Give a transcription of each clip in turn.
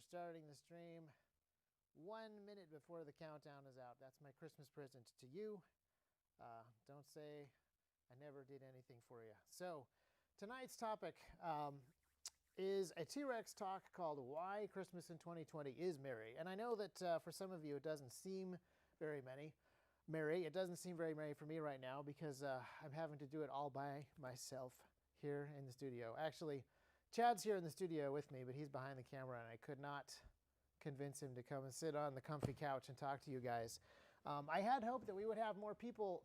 starting the stream 1 minute before the countdown is out. That's my Christmas present to you. Don't say I never did anything for you. So tonight's topic is a T.REX talk called Why Christmas in 2020 is Merry. And I know that for some of you it doesn't seem very merry. It doesn't seem very merry for me right now because I'm having to do it all by myself here in the studio. Actually, Chad's here in the studio with me, but he's behind the camera and I could not convince him to come and sit on the comfy couch and talk to you guys. I had hoped that we would have more people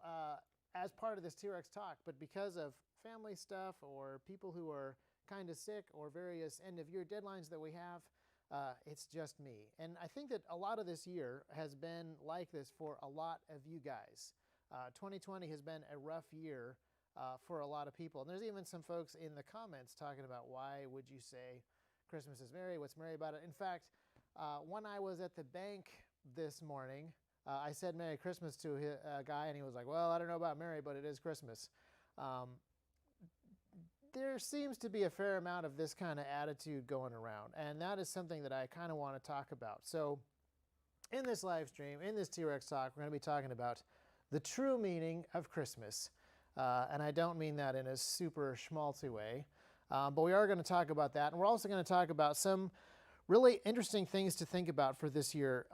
as part of this T.REX talk, but because of family stuff or people who are kind of sick or various end-of-year deadlines that we have, it's just me. And I think that a lot of this year has been like this for a lot of you guys. 2020 has been a rough year for a lot of people. And there's even some folks in the comments talking about why would you say Christmas is merry? What's merry about it? In fact, when I was at the bank this morning, I said Merry Christmas to a guy and he was like, well, I don't know about merry, but it is Christmas. There seems to be a fair amount of this kind of attitude going around, and that is something that I kind of want to talk about. So in this live stream, in this T.REX talk, we're going to be talking about the true meaning of Christmas. And I don't mean that in a super schmaltzy way, but we are going to talk about that. And we're also going to talk about some really interesting things to think about for this year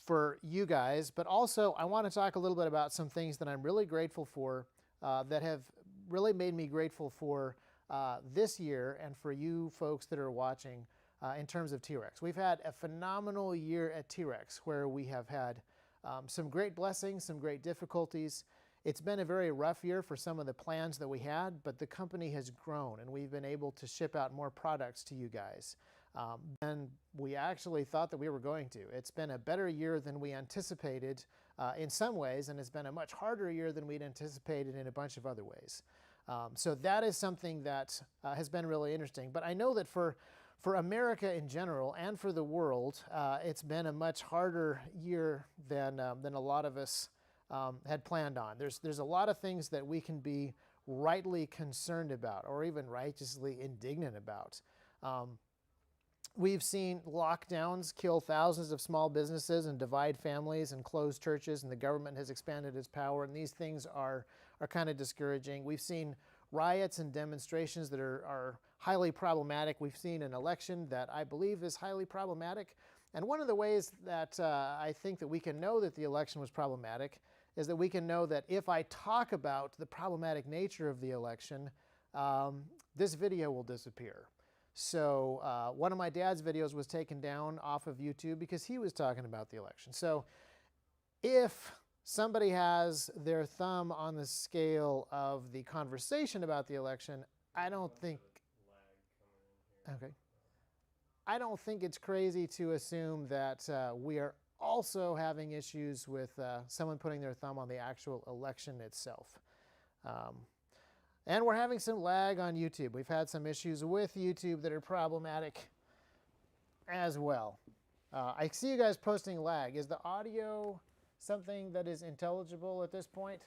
for you guys. But also I want to talk a little bit about some things that I'm really grateful for that have really made me grateful for this year and for you folks that are watching in terms of T.REX. We've had a phenomenal year at T.REX where we have had some great blessings, some great difficulties. It's been a very rough year for some of the plans that we had, but the company has grown and we've been able to ship out more products to you guys than we actually thought that we were going to. It's been a better year than we anticipated in some ways, and it's been a much harder year than we'd anticipated in a bunch of other ways. So that is something that has been really interesting. But I know that for America in general and for the world, it's been a much harder year than a lot of us had planned on. There's a lot of things that we can be rightly concerned about or even righteously indignant about. We've seen lockdowns kill thousands of small businesses and divide families and close churches, and the government has expanded its power, and these things are kind of discouraging. We've seen riots and demonstrations that are highly problematic. We've seen an election that I believe is highly problematic. And one of the ways that I think that we can know that the election was problematic is that we can know that if I talk about the problematic nature of the election, this video will disappear. So one of my dad's videos was taken down off of YouTube because he was talking about the election. So if somebody has their thumb on the scale of the conversation about the election, I don't think... Okay. I don't think it's crazy to assume that we are also having issues with someone putting their thumb on the actual election itself. And we're having some lag on YouTube. We've had some issues with YouTube that are problematic as well. I see you guys posting lag. Is the audio something that is intelligible at this point?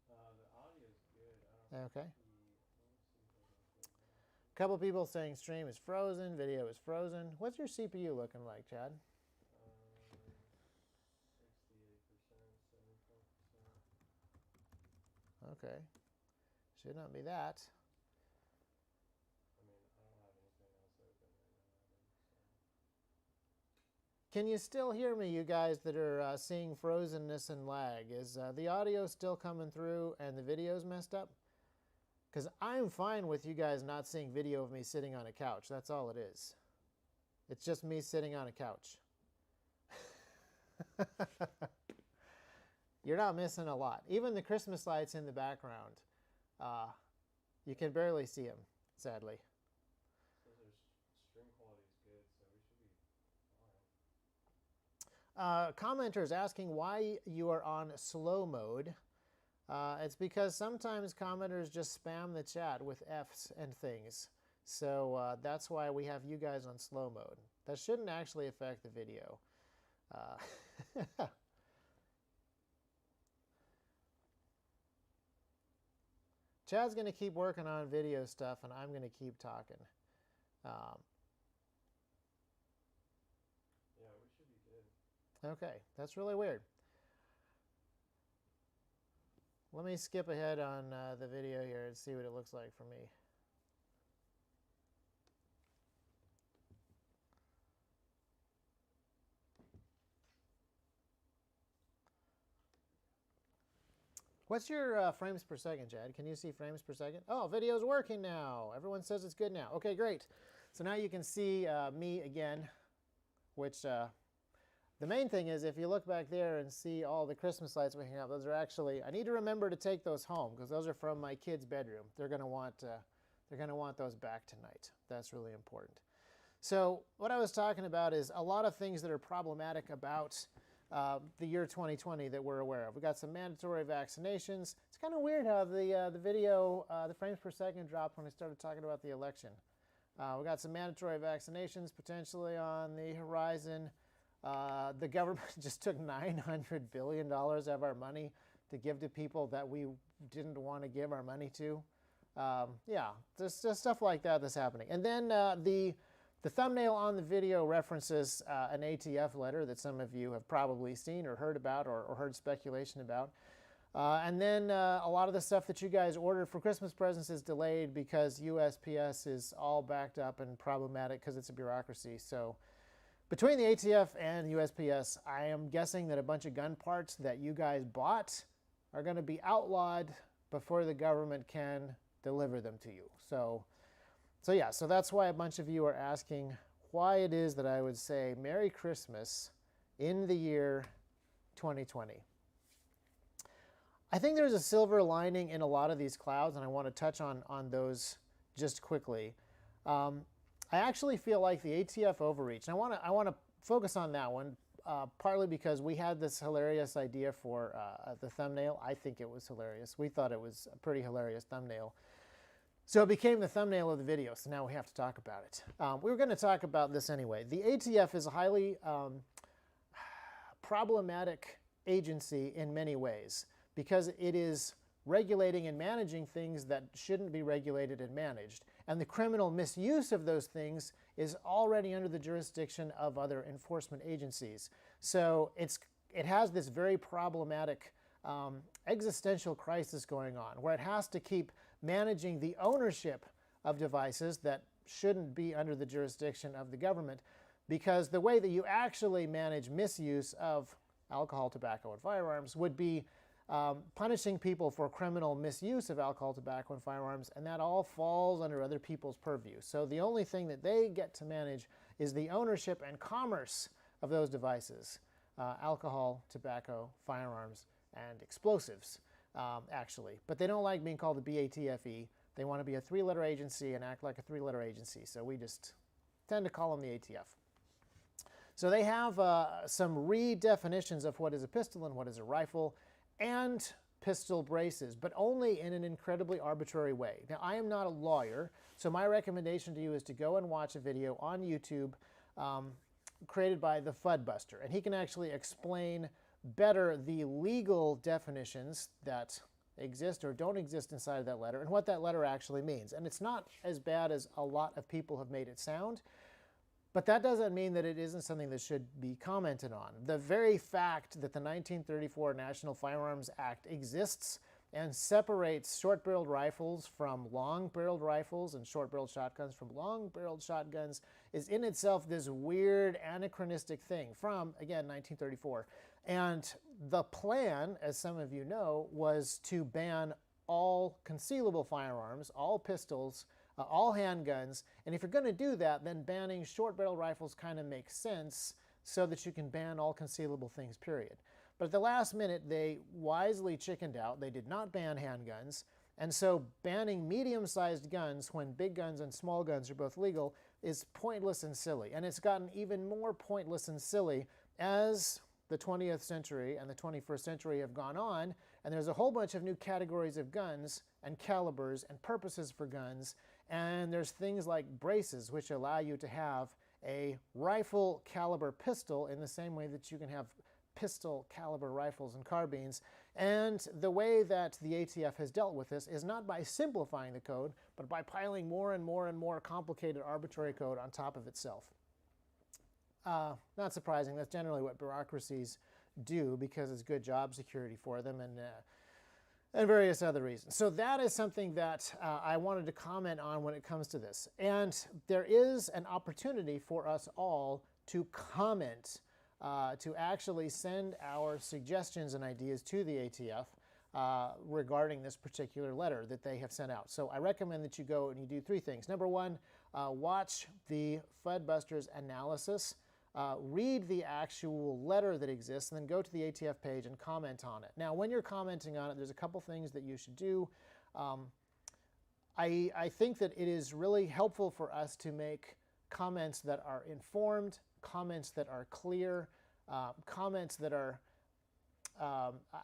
The audio is good. Okay. A couple people saying stream is frozen, video is frozen. What's your CPU looking like, Chad? 68%, 74%. Okay. Should not be that. I mean, I don't have anything else open right now. Can you still hear me, you guys that are seeing frozenness and lag? Is the audio still coming through and the video's messed up? Because I'm fine with you guys not seeing video of me sitting on a couch. That's all it is. It's just me sitting on a couch. You're not missing a lot. Even the Christmas lights in the background, you can barely see them, sadly. So their stream quality is good, so we should be fine. Commenters asking why you are on slow mode. It's because sometimes commenters just spam the chat with Fs and things. So that's why we have you guys on slow mode. That shouldn't actually affect the video. Chad's going to keep working on video stuff, and I'm going to keep talking. Yeah, we should be good. Okay, that's really weird. Let me skip ahead on the video here and see what it looks like for me. What's your frames per second, Chad? Can you see frames per second? Oh, video's working now. Everyone says it's good now. Okay, great. So now you can see me again, which the main thing is if you look back there and see all the Christmas lights we hang up, those are actually, I need to remember to take those home because those are from my kid's bedroom. They're going to want those back tonight. That's really important. So what I was talking about is a lot of things that are problematic about the year 2020 that we're aware of. We got some mandatory vaccinations. It's kind of weird how the video, the frames per second dropped when I started talking about the election. We got some mandatory vaccinations potentially on the horizon. The government just took $900 billion of our money to give to people that we didn't want to give our money to. Yeah, there's just stuff like that that's happening. And then the thumbnail on the video references an ATF letter that some of you have probably seen or heard about or heard speculation about. And then a lot of the stuff that you guys ordered for Christmas presents is delayed because USPS is all backed up and problematic because it's a bureaucracy. So between the ATF and USPS, I am guessing that a bunch of gun parts that you guys bought are going to be outlawed before the government can deliver them to you. So yeah, so that's why a bunch of you are asking why it is that I would say Merry Christmas in the year 2020. I think there's a silver lining in a lot of these clouds, and I want to touch on those just quickly. I actually feel like the ATF overreach, and I want to focus on that one, partly because we had this hilarious idea for the thumbnail. I think it was hilarious. We thought it was a pretty hilarious thumbnail. So it became the thumbnail of the video, so now we have to talk about it. We were going to talk about this anyway. The ATF is a highly problematic agency in many ways because it is regulating and managing things that shouldn't be regulated and managed. And the criminal misuse of those things is already under the jurisdiction of other enforcement agencies. So it has this very problematic existential crisis going on where it has to keep managing the ownership of devices that shouldn't be under the jurisdiction of the government, because the way that you actually manage misuse of alcohol, tobacco, and firearms would be punishing people for criminal misuse of alcohol, tobacco, and firearms, and that all falls under other people's purview. So the only thing that they get to manage is the ownership and commerce of those devices, alcohol, tobacco, firearms, and explosives. Actually. But they don't like being called the BATFE. They want to be a three-letter agency and act like a three-letter agency. So we just tend to call them the ATF. So they have some redefinitions of what is a pistol and what is a rifle, and pistol braces, but only in an incredibly arbitrary way. Now, I am not a lawyer, so my recommendation to you is to go and watch a video on YouTube created by the Fudbuster, and he can actually explain better the legal definitions that exist or don't exist inside of that letter and what that letter actually means. And it's not as bad as a lot of people have made it sound, but that doesn't mean that it isn't something that should be commented on. The very fact that the 1934 National Firearms Act exists and separates short-barreled rifles from long-barreled rifles and short-barreled shotguns from long-barreled shotguns is in itself this weird anachronistic thing from, again, 1934. And the plan, as some of you know, was to ban all concealable firearms, all pistols, all handguns. And if you're going to do that, then banning short-barreled rifles kind of makes sense so that you can ban all concealable things, period. But at the last minute, they wisely chickened out. They did not ban handguns. And so banning medium-sized guns when big guns and small guns are both legal is pointless and silly. And it's gotten even more pointless and silly as the 20th century and the 21st century have gone on, and there's a whole bunch of new categories of guns and calibers and purposes for guns, and there's things like braces, which allow you to have a rifle caliber pistol in the same way that you can have pistol caliber rifles and carbines, And the way that the ATF has dealt with this is not by simplifying the code, but by piling more and more and more complicated arbitrary code on top of itself. Not surprising, that's generally what bureaucracies do because it's good job security for them and various other reasons. So that is something that I wanted to comment on when it comes to this. And there is an opportunity for us all to comment, to actually send our suggestions and ideas to the ATF regarding this particular letter that they have sent out. So I recommend that you go and you do three things. Number one, watch the Fudbusters analysis. Read the actual letter that exists, and then go to the ATF page and comment on it. Now, when you're commenting on it, there's a couple things that you should do. I think that it is really helpful for us to make comments that are informed, comments that are clear, comments that are...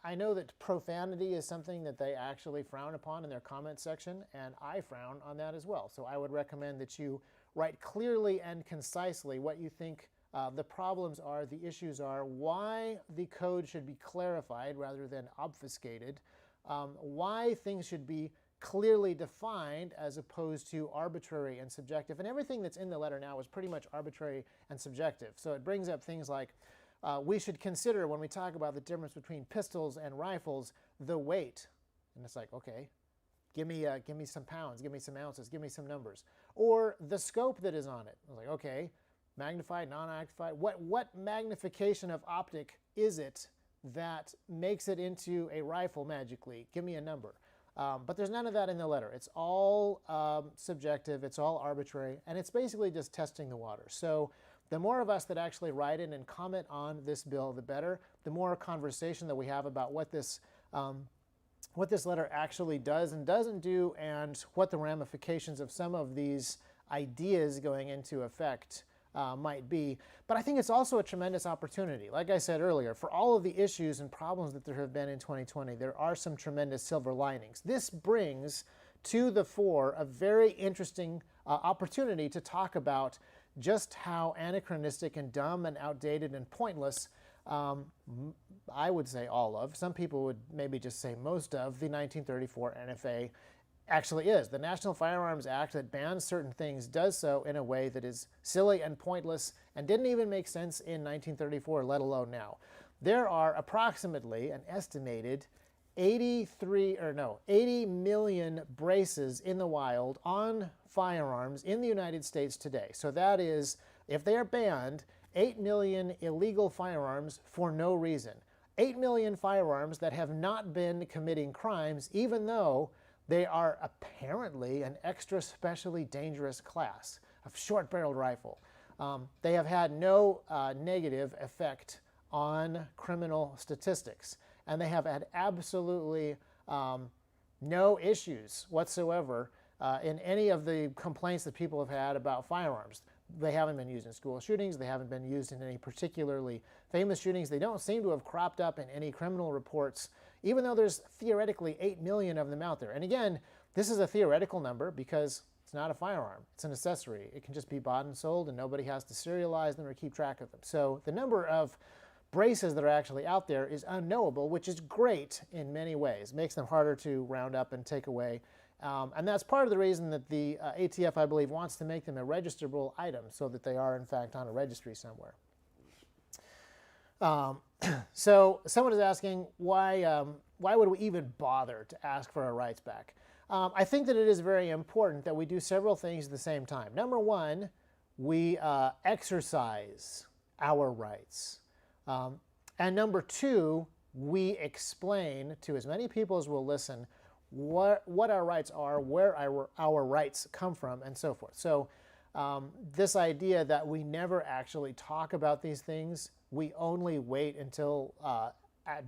I know that profanity is something that they actually frown upon in their comment section, and I frown on that as well. So I would recommend that you write clearly and concisely what you think the problems are, the issues are, why the code should be clarified rather than obfuscated, why things should be clearly defined as opposed to arbitrary and subjective. And everything that's in the letter now is pretty much arbitrary and subjective. So it brings up things like we should consider, when we talk about the difference between pistols and rifles, the weight. And it's like, okay, give me some pounds, give me some ounces, give me some numbers. Or the scope that is on it. I was like, okay, magnified, non-magnified. What magnification of optic is it that makes it into a rifle magically? Give me a number. But there's none of that in the letter. It's all subjective, it's all arbitrary, and it's basically just testing the water. So the more of us that actually write in and comment on this bill, the better. The more conversation that we have about what this letter actually does and doesn't do, and what the ramifications of some of these ideas going into effect might be. But I think it's also a tremendous opportunity. Like I said earlier, for all of the issues and problems that there have been in 2020, there are some tremendous silver linings. This brings to the fore a very interesting opportunity to talk about just how anachronistic and dumb and outdated and pointless, I would say all of, some people would maybe just say most of, the 1934 NFA actually is. The National Firearms Act that bans certain things does so in a way that is silly and pointless and didn't even make sense in 1934, let alone now. There are approximately an estimated 80 million braces in the wild on firearms in the United States today. So that is, if they are banned, 8 million illegal firearms for no reason. 8 million firearms that have not been committing crimes, even though they are apparently an extra specially dangerous class of short-barreled rifle. They have had no negative effect on criminal statistics, and they have had absolutely no issues whatsoever in any of the complaints that people have had about firearms. They haven't been used in school shootings. They haven't been used in any particularly famous shootings. They don't seem to have cropped up in any criminal reports, even though there's theoretically 8 million of them out there. And again, this is a theoretical number because it's not a firearm. It's an accessory. It can just be bought and sold, and nobody has to serialize them or keep track of them. So the number of braces that are actually out there is unknowable, which is great in many ways. It makes them harder to round up and take away. And that's part of the reason that the ATF, I believe, wants to make them a registrable item so that they are, in fact, on a registry somewhere. So someone is asking, why would we even bother to ask for our rights back? I think that it is very important that we do several things at the same time. Number one, we exercise our rights. And number two, we explain to as many people as will listen what our rights are, where our rights come from, and so forth. So this idea that we never actually talk about these things, we only wait until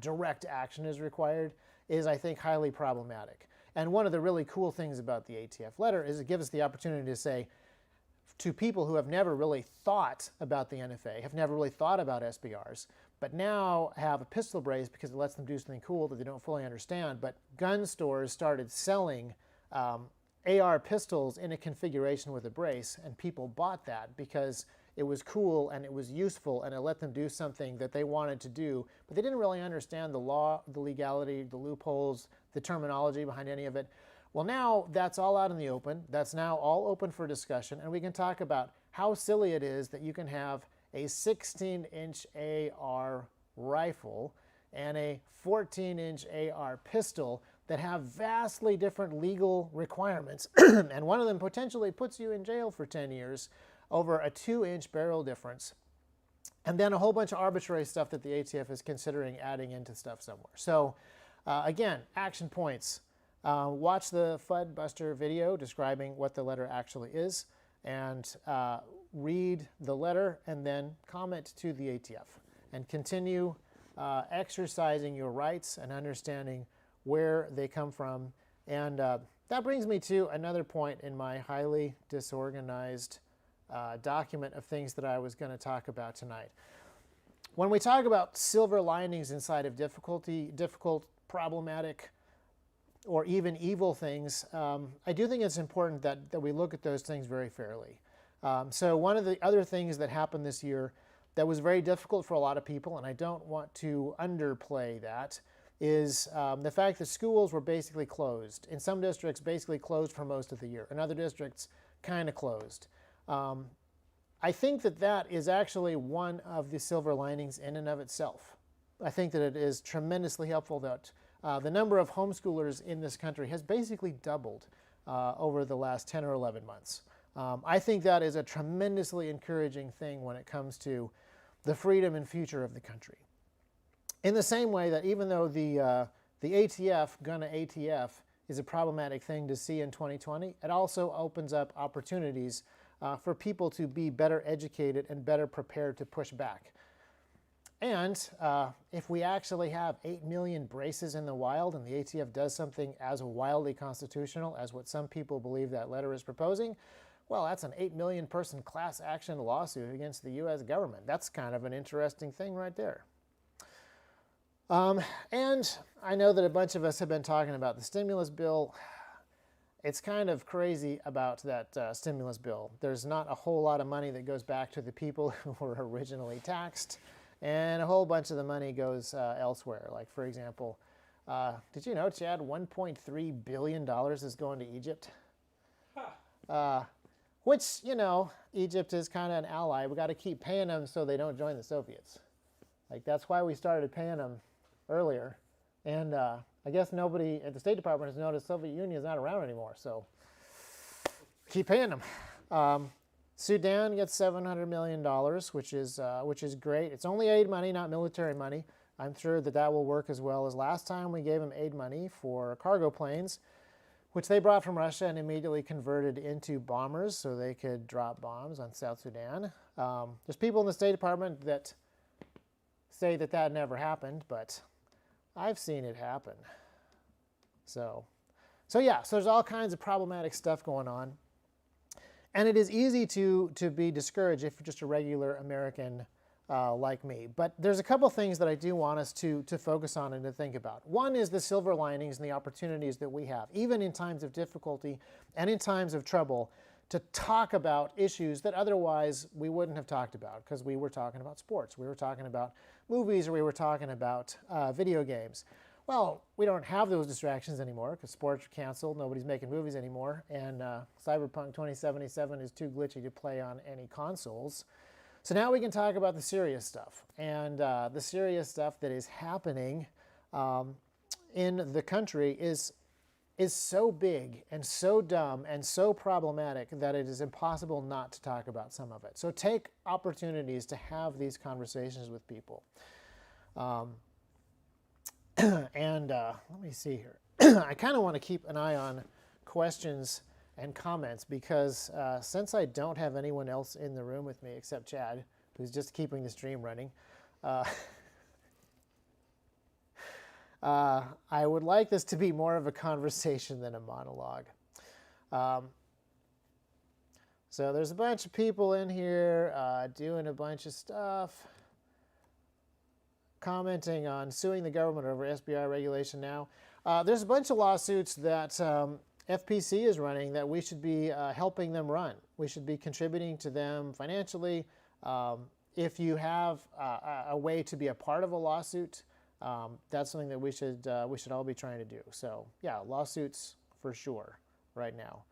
direct action is required, is, I think, highly problematic. And one of the really cool things about the ATF letter is it gives us the opportunity to say to people who have never really thought about the NFA, have never really thought about SBRs, but now have a pistol brace because it lets them do something cool that they don't fully understand. But gun stores started selling AR pistols in a configuration with a brace, and people bought that because it was cool and it was useful and it let them do something that they wanted to do, but they didn't really understand the law, the legality, the loopholes, the terminology behind any of it. Well, now that's all out in the open. That's now all open for discussion, and we can talk about how silly it is that you can have a 16-inch AR rifle and a 14-inch AR pistol that have vastly different legal requirements, and one of them potentially puts you in jail for 10 years over a 2-inch barrel difference, and then a whole bunch of arbitrary stuff that the ATF is considering adding into stuff somewhere. So again, action points. Watch the FUD Buster video describing what the letter actually is, and read the letter and then comment to the ATF, and continue exercising your rights and understanding where they come from. And that brings me to another point in my highly disorganized document of things that I was going to talk about tonight. When we talk about silver linings inside of difficult, problematic, or even evil things, I do think it's important that we look at those things very fairly. So one of the other things that happened this year that was very difficult for a lot of people, and I don't want to underplay that, is the fact that schools were basically closed. In some districts, basically closed for most of the year. In other districts, kind of closed. I think that that is actually one of the silver linings in and of itself. I think that it is tremendously helpful that the number of homeschoolers in this country has basically doubled over the last 10 or 11 months. I think that is a tremendously encouraging thing when it comes to the freedom and future of the country. In the same way that even though the ATF, gonna ATF, is a problematic thing to see in 2020, it also opens up opportunities for people to be better educated and better prepared to push back. And if we actually have 8 million braces in the wild and the ATF does something as wildly constitutional as what some people believe that letter is proposing, well, that's an 8 million person class action lawsuit against the U.S. government. That's kind of an interesting thing right there. And I know that a bunch of us have been talking about the stimulus bill. It's kind of crazy about that stimulus bill. There's not a whole lot of money that goes back to the people who were originally taxed, and a whole bunch of the money goes elsewhere. Like, for example, did you know, Chad, $1.3 billion is going to Egypt? Which, you know, Egypt is kind of an ally. We got to keep paying them so they don't join the Soviets. Like, that's why we started paying them earlier. And I guess nobody at the State Department has noticed Soviet Union is not around anymore, so keep paying them. Sudan gets $700 million, which is great. It's only aid money, not military money. I'm sure that that will work as well as last time we gave them aid money for cargo planes, which they brought from Russia and immediately converted into bombers so they could drop bombs on South Sudan. There's people in the State Department that say that that never happened, but I've seen it happen. So yeah, so there's all kinds of problematic stuff going on. And it is easy to be discouraged if you're just a regular American like me. But there's a couple things that I do want us to focus on and to think about. One is the silver linings and the opportunities that we have, even in times of difficulty and in times of trouble, to talk about issues that otherwise we wouldn't have talked about because we were talking about sports, we were talking about movies, or we were talking about video games. Well, we don't have those distractions anymore because sports are canceled, nobody's making movies anymore, and Cyberpunk 2077 is too glitchy to play on any consoles. So now we can talk about the serious stuff, and the serious stuff that is happening in the country is so big and so dumb and so problematic that it is impossible not to talk about some of it. So take opportunities to have these conversations with people. And let me see here. I kind of want to keep an eye on questions and comments because since I don't have anyone else in the room with me except Chad, who's just keeping the stream running, I would like this to be more of a conversation than a monologue. So there's a bunch of people in here doing a bunch of stuff, commenting on suing the government over SBI regulation now. There's a bunch of lawsuits that FPC is running that we should be helping them run. We should be contributing to them financially. If you have a way to be a part of a lawsuit, that's something that we should all be trying to do. So yeah, lawsuits for sure right now.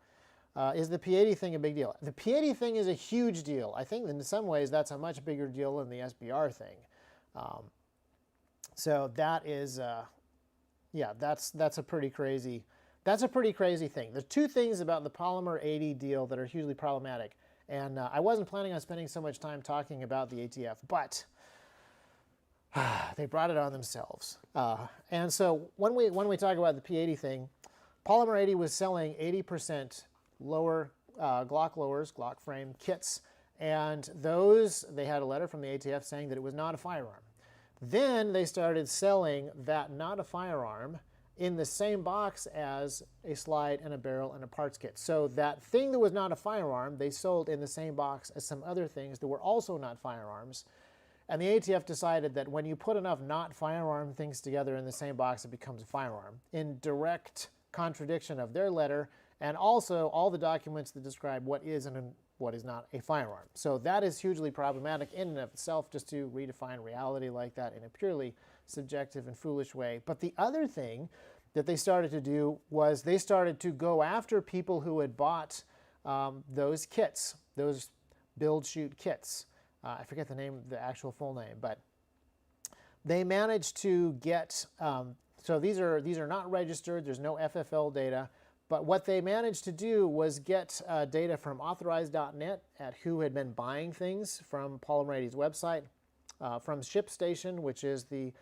Is the P80 thing a big deal? The P80 thing is a huge deal. I think in some ways that's a much bigger deal than the SBR thing. So that is, yeah, that's a pretty crazy. That's a pretty crazy thing. There's two things about the Polymer 80 deal that are hugely problematic. And I wasn't planning on spending so much time talking about the ATF, but they brought it on themselves. And so when we talk about the P80 thing, Polymer 80 was selling 80% lower Glock lowers, Glock frame kits, and those, they had a letter from the ATF saying that it was not a firearm. Then they started selling that not a firearm in the same box as a slide and a barrel and a parts kit. So that thing that was not a firearm, they sold in the same box as some other things that were also not firearms. And the ATF decided that when you put enough not firearm things together in the same box, it becomes a firearm, in direct contradiction of their letter and also all the documents that describe what is and what is not a firearm. So that is hugely problematic in and of itself, just to redefine reality like that in a purely subjective and foolish way. But the other thing that they started to do was they started to go after people who had bought those kits, those build shoot kits. I forget the name, the actual full name, but they managed to get, so these are not registered, there's no FFL data, but what they managed to do was get data from authorized.net at who had been buying things from Polymer 80's website, from ShipStation, which is the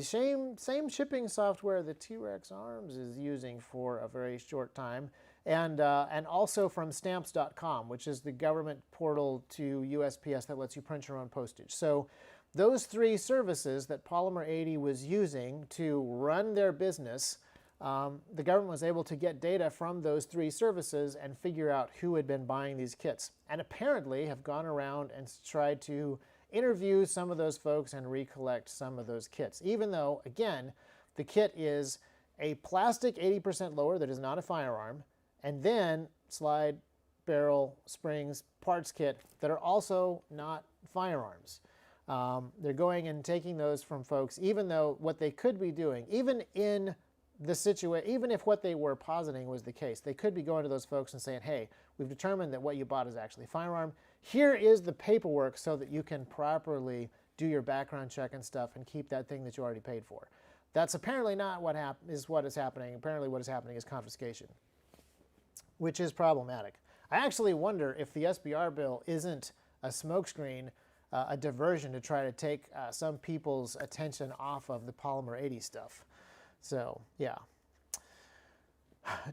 same shipping software that T.REX Arms is using for a very short time, and also from stamps.com, which is the government portal to USPS that lets you print your own postage. So those three services that Polymer 80 was using to run their business, the government was able to get data from those three services and figure out who had been buying these kits, and apparently have gone around and tried to interview some of those folks and recollect some of those kits, even though, again, the kit is a plastic 80% lower that is not a firearm, and then slide, barrel, springs, parts kit that are also not firearms. They're going and taking those from folks, even though what they could be doing, even in the situation, even if what they were positing was the case, they could be going to those folks and saying, hey, we've determined that what you bought is actually a firearm. Here is the paperwork so that you can properly do your background check and stuff and keep that thing that you already paid for. That's apparently not what is happening. Apparently what is happening is confiscation, which is problematic. I actually wonder if the SBR bill isn't a smokescreen, a diversion to try to take some people's attention off of the Polymer 80 stuff. So, yeah.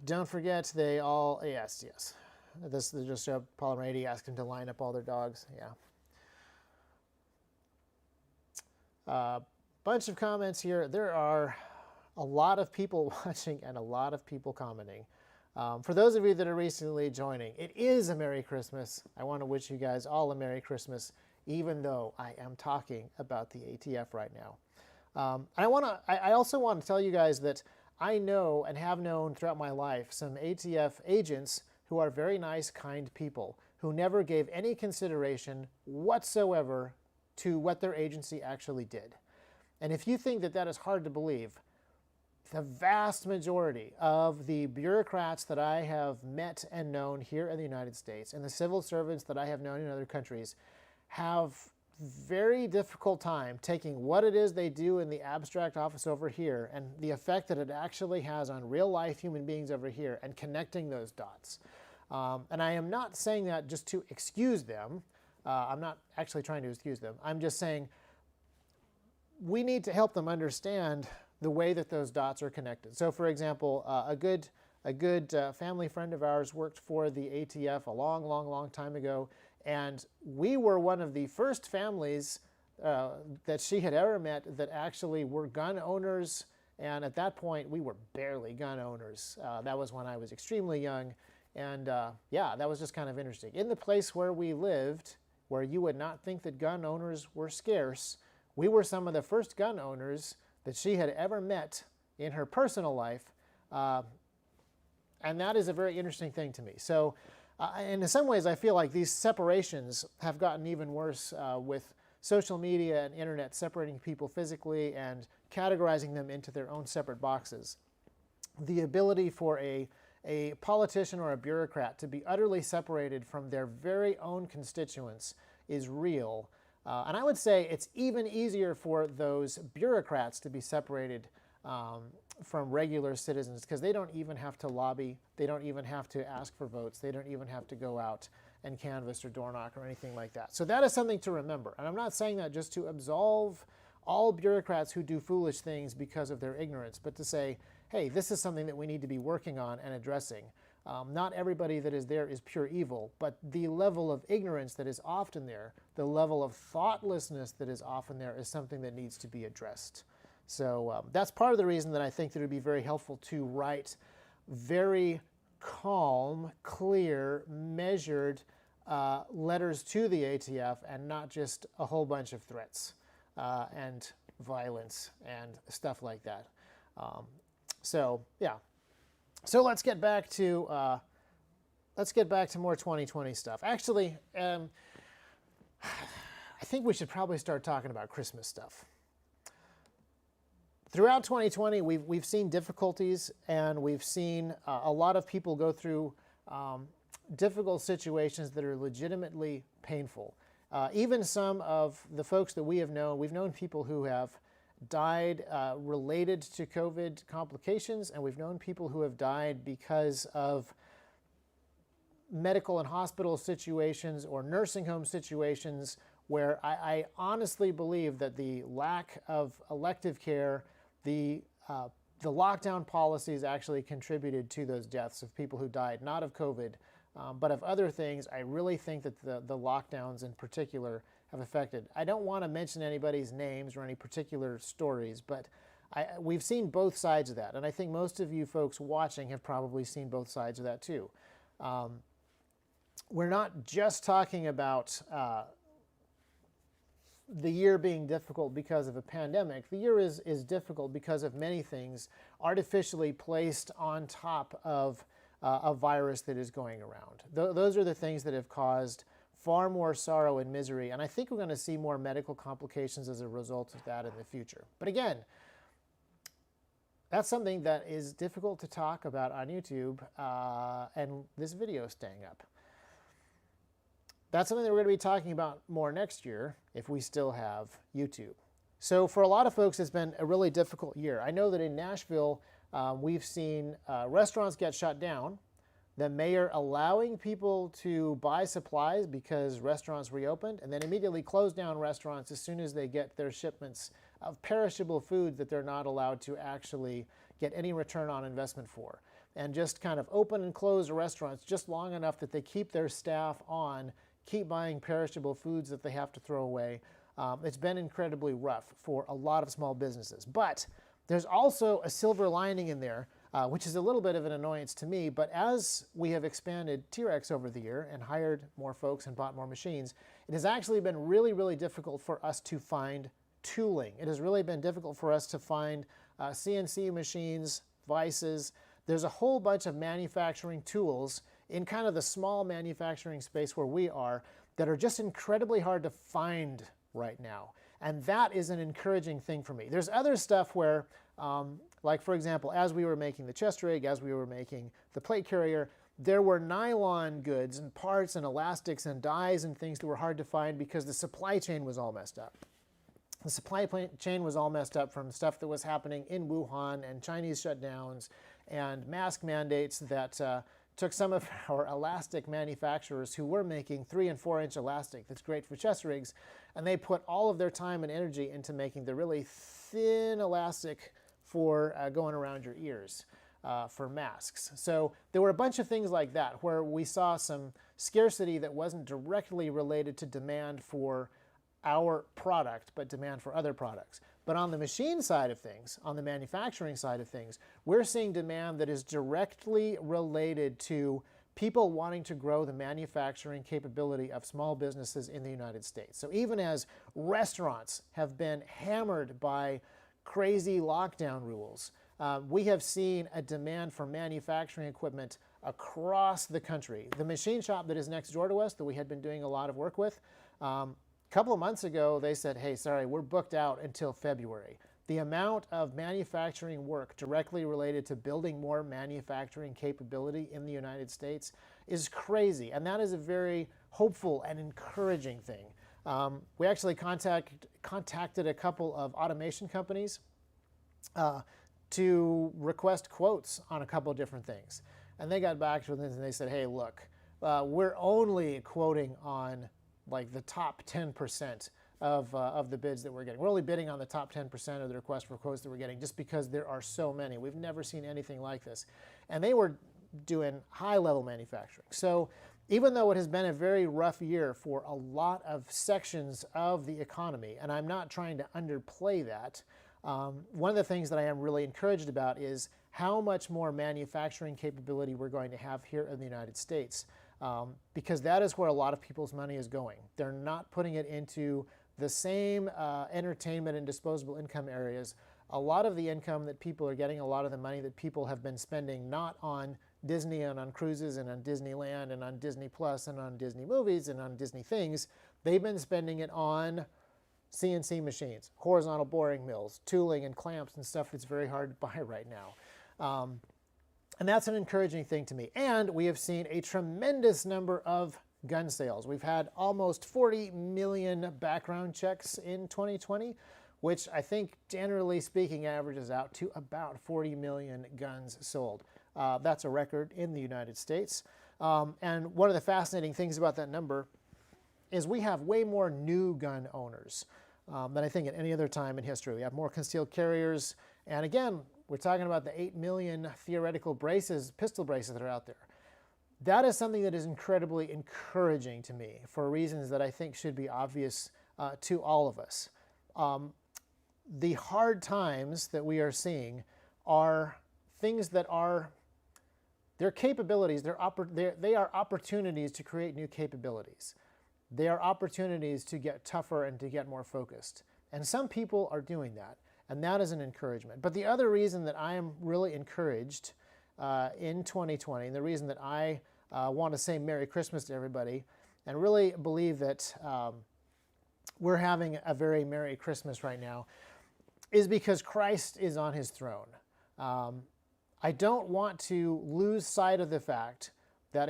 Don't forget they all, yes. This just showed Polymer 80 asked him to line up all their dogs, yeah. Bunch of comments here. There are a lot of people watching and a lot of people commenting. For those of you that are recently joining, it is a Merry Christmas. I want to wish you guys all a Merry Christmas, even though I am talking about the ATF right now. I also want to tell you guys that I know and have known throughout my life some ATF agents who are very nice, kind people who never gave any consideration whatsoever to what their agency actually did. And if you think that that is hard to believe, the vast majority of the bureaucrats that I have met and known here in the United States and the civil servants that I have known in other countries have very difficult time taking what it is they do in the abstract office over here and the effect that it actually has on real life human beings over here and connecting those dots. And I am not saying that just to excuse them. I'm not actually trying to excuse them. I'm just saying we need to help them understand the way that those dots are connected. So for example, a good family friend of ours worked for the ATF a long time ago, and we were one of the first families that she had ever met that actually were gun owners, and at that point we were barely gun owners. That was when I was extremely young, and yeah, that was just kind of interesting. In the place where we lived, where you would not think that gun owners were scarce, we were some of the first gun owners that she had ever met in her personal life, And that is a very interesting thing to me. So and in some ways, I feel like these separations have gotten even worse with social media and internet separating people physically and categorizing them into their own separate boxes. The ability for a politician or a bureaucrat to be utterly separated from their very own constituents is real. And I would say it's even easier for those bureaucrats to be separated from regular citizens because they don't even have to lobby. They don't even have to ask for votes. They don't even have to go out and canvass or door knock or anything like that. So that is something to remember. And I'm not saying that just to absolve all bureaucrats who do foolish things because of their ignorance, but to say, hey, this is something that we need to be working on and addressing. Not everybody that is there is pure evil, but the level of ignorance that is often there, the level of thoughtlessness that is often there is something that needs to be addressed. So that's part of the reason that I think that it would be very helpful to write very calm, clear, measured letters to the ATF and not just a whole bunch of threats and violence and stuff like that. So yeah. So let's get back to more 2020 stuff. Actually, I think we should probably start talking about Christmas stuff. Throughout 2020, we've seen difficulties, and we've seen a lot of people go through difficult situations that are legitimately painful. Even some of the folks that we've known people who have died related to COVID complications, and we've known people who have died because of medical and hospital situations or nursing home situations where I honestly believe that the lack of elective care, the lockdown policies actually contributed to those deaths of people who died, not of COVID, but of other things. I really think that the lockdowns in particular have affected. I don't want to mention anybody's names or any particular stories, but we've seen both sides of that. And I think most of you folks watching have probably seen both sides of that too. We're not just talking about the year being difficult because of a pandemic. The year is difficult because of many things artificially placed on top of a virus that is going around. Those are the things that have caused far more sorrow and misery, and I think we're going to see more medical complications as a result of that in the future. But again, that's something that is difficult to talk about on YouTube, and this video is staying up. That's something that we're going to be talking about more next year if we still have YouTube. So for a lot of folks, it's been a really difficult year. I know that in Nashville, we've seen restaurants get shut down, the mayor allowing people to buy supplies because restaurants reopened, and then immediately close down restaurants as soon as they get their shipments of perishable food that they're not allowed to actually get any return on investment for. And just kind of open and close restaurants just long enough that they keep their staff on, keep buying perishable foods that they have to throw away. It's been incredibly rough for a lot of small businesses. But there's also a silver lining in there, which is a little bit of an annoyance to me. But as we have expanded T.REX over the year and hired more folks and bought more machines, it has actually been really, really difficult for us to find tooling. It has really been difficult for us to find CNC machines, vices. There's a whole bunch of manufacturing tools in kind of the small manufacturing space where we are that are just incredibly hard to find right now. And that is an encouraging thing for me. There's other stuff where, like for example, as we were making the chest rig, as we were making the plate carrier, there were nylon goods and parts and elastics and dyes and things that were hard to find because the supply chain was all messed up. The supply chain was all messed up from stuff that was happening in Wuhan and Chinese shutdowns and mask mandates that took some of our elastic manufacturers who were making 3 and 4 inch elastic that's great for chest rigs, and they put all of their time and energy into making the really thin elastic for going around your ears for masks. So there were a bunch of things like that where we saw some scarcity that wasn't directly related to demand for our product, but demand for other products. But on the machine side of things, on the manufacturing side of things, we're seeing demand that is directly related to people wanting to grow the manufacturing capability of small businesses in the United States. So even as restaurants have been hammered by crazy lockdown rules, we have seen a demand for manufacturing equipment across the country. The machine shop that is next door to us that we had been doing a lot of work with, a couple of months ago, they said, hey, sorry, we're booked out until February. The amount of manufacturing work directly related to building more manufacturing capability in the United States is crazy. And that is a very hopeful and encouraging thing. We actually contacted a couple of automation companies to request quotes on a couple of different things. And they got back to us and they said, hey, look, we're only quoting on like the top 10% of the bids that we're getting. We're only bidding on the top 10% of the requests for quotes that we're getting just because there are so many. We've never seen anything like this. And they were doing high-level manufacturing. So even though it has been a very rough year for a lot of sections of the economy, and I'm not trying to underplay that, one of the things that I am really encouraged about is how much more manufacturing capability we're going to have here in the United States, because that is where a lot of people's money is going. They're not putting it into the same entertainment and disposable income areas. A lot of the income that people are getting, a lot of the money that people have been spending not on Disney and on cruises and on Disneyland and on Disney Plus and on Disney movies and on Disney things, they've been spending it on CNC machines, horizontal boring mills, tooling and clamps and stuff that's very hard to buy right now. And that's an encouraging thing to me. And we have seen a tremendous number of gun sales. We've had almost 40 million background checks in 2020, which I think generally speaking averages out to about 40 million guns sold. That's a record in the United States. And one of the fascinating things about that number is we have way more new gun owners than I think at any other time in history. We have more concealed carriers. And again, we're talking about the 8 million theoretical braces, pistol braces that are out there. That is something that is incredibly encouraging to me for reasons that I think should be obvious to all of us. The hard times that we are seeing are things that are, they're capabilities, they are opportunities to create new capabilities. They are opportunities to get tougher and to get more focused. And some people are doing that, and that is an encouragement. But the other reason that I am really encouraged in 2020, and the reason that I want to say Merry Christmas to everybody, and really believe that we're having a very Merry Christmas right now, is because Christ is on his throne. I don't want to lose sight of the fact that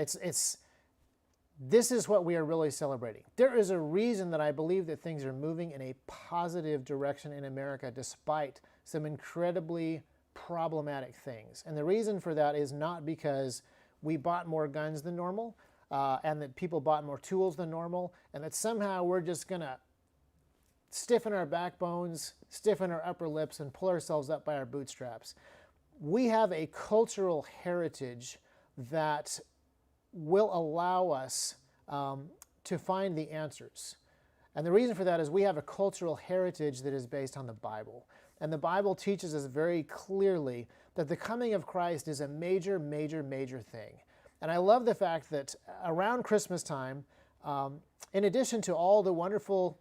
this is what we are really celebrating. There is a reason that I believe that things are moving in a positive direction in America despite some incredibly problematic things. And the reason for that is not because we bought more guns than normal and that people bought more tools than normal and that somehow we're just going to stiffen our backbones, stiffen our upper lips, and pull ourselves up by our bootstraps. We have a cultural heritage that will allow us to find the answers. And the reason for that is we have a cultural heritage that is based on the Bible. And the Bible teaches us very clearly that the coming of Christ is a major, major, major thing. And I love the fact that around Christmas time, in addition to all the wonderful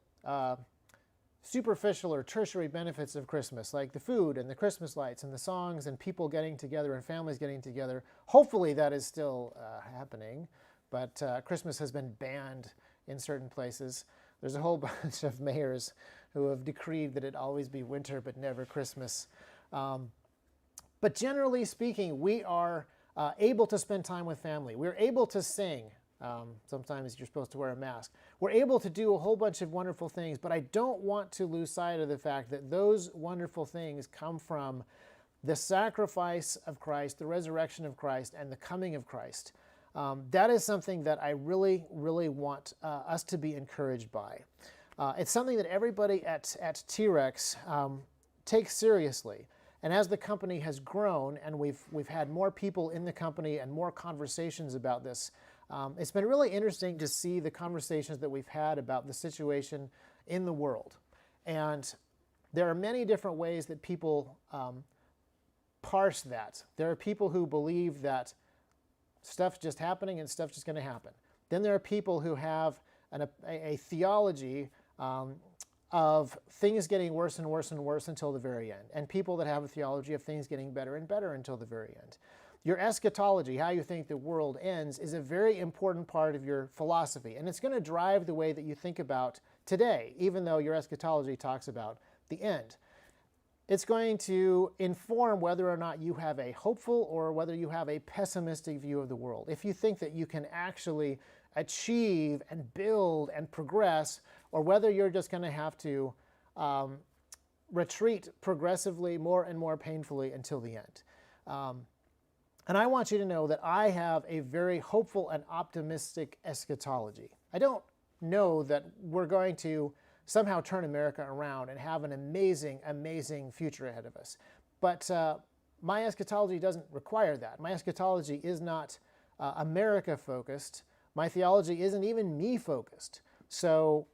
superficial or tertiary benefits of Christmas, like the food and the Christmas lights and the songs and people getting together and families getting together, hopefully that is still happening, but Christmas has been banned in certain places. There's a whole bunch of mayors who have decreed that it always be winter but never Christmas. But generally speaking, we are able to spend time with family. We're able to sing. Sometimes you're supposed to wear a mask. We're able to do a whole bunch of wonderful things, but I don't want to lose sight of the fact that those wonderful things come from the sacrifice of Christ, the resurrection of Christ, and the coming of Christ. That is something that I really, really want us to be encouraged by. It's something that everybody at T.REX takes seriously. And as the company has grown and we've had more people in the company and more conversations about this, it's been really interesting to see the conversations that we've had about the situation in the world. And there are many different ways that people parse that. There are people who believe that stuff's just happening and stuff's just going to happen. Then there are people who have a theology of things getting worse and worse and worse until the very end, and people that have a theology of things getting better and better until the very end. Your eschatology, how you think the world ends, is a very important part of your philosophy, and it's going to drive the way that you think about today, even though your eschatology talks about the end. It's going to inform whether or not you have a hopeful or whether you have a pessimistic view of the world. If you think that you can actually achieve and build and progress, or whether you're just going to have to retreat progressively more and more painfully until the end. And I want you to know that I have a very hopeful and optimistic eschatology. I don't know that we're going to somehow turn America around and have an amazing, amazing future ahead of us. But my eschatology doesn't require that. My eschatology is not America-focused. My theology isn't even me-focused. So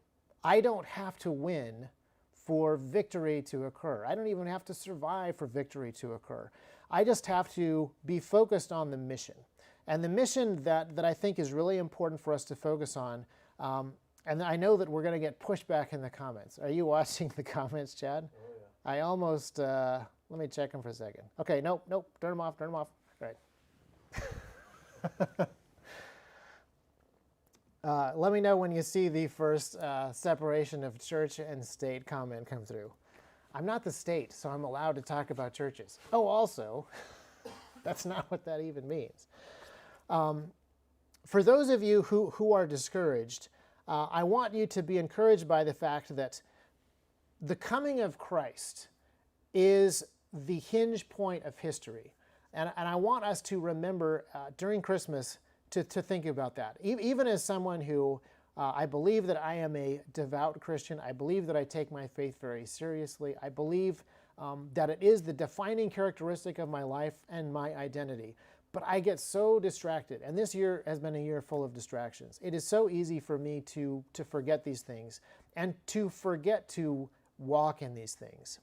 I don't have to win for victory to occur. I don't even have to survive for victory to occur. I just have to be focused on the mission. And the mission that I think is really important for us to focus on, and I know that we're going to get pushback in the comments. Are you watching the comments, Chad? Oh, yeah. I almost, let me check them for a second. Okay, nope, turn them off. All right. Let me know when you see the first separation of church and state comment come through. I'm not the state, so I'm allowed to talk about churches. Oh, also, that's not what that even means. For those of you who are discouraged, I want you to be encouraged by the fact that the coming of Christ is the hinge point of history. And I want us to remember during Christmas to think about that. Even as someone who, I believe that I am a devout Christian. I believe that I take my faith very seriously. I believe that it is the defining characteristic of my life and my identity. But I get so distracted, and this year has been a year full of distractions. It is so easy for me to forget these things and to forget to walk in these things.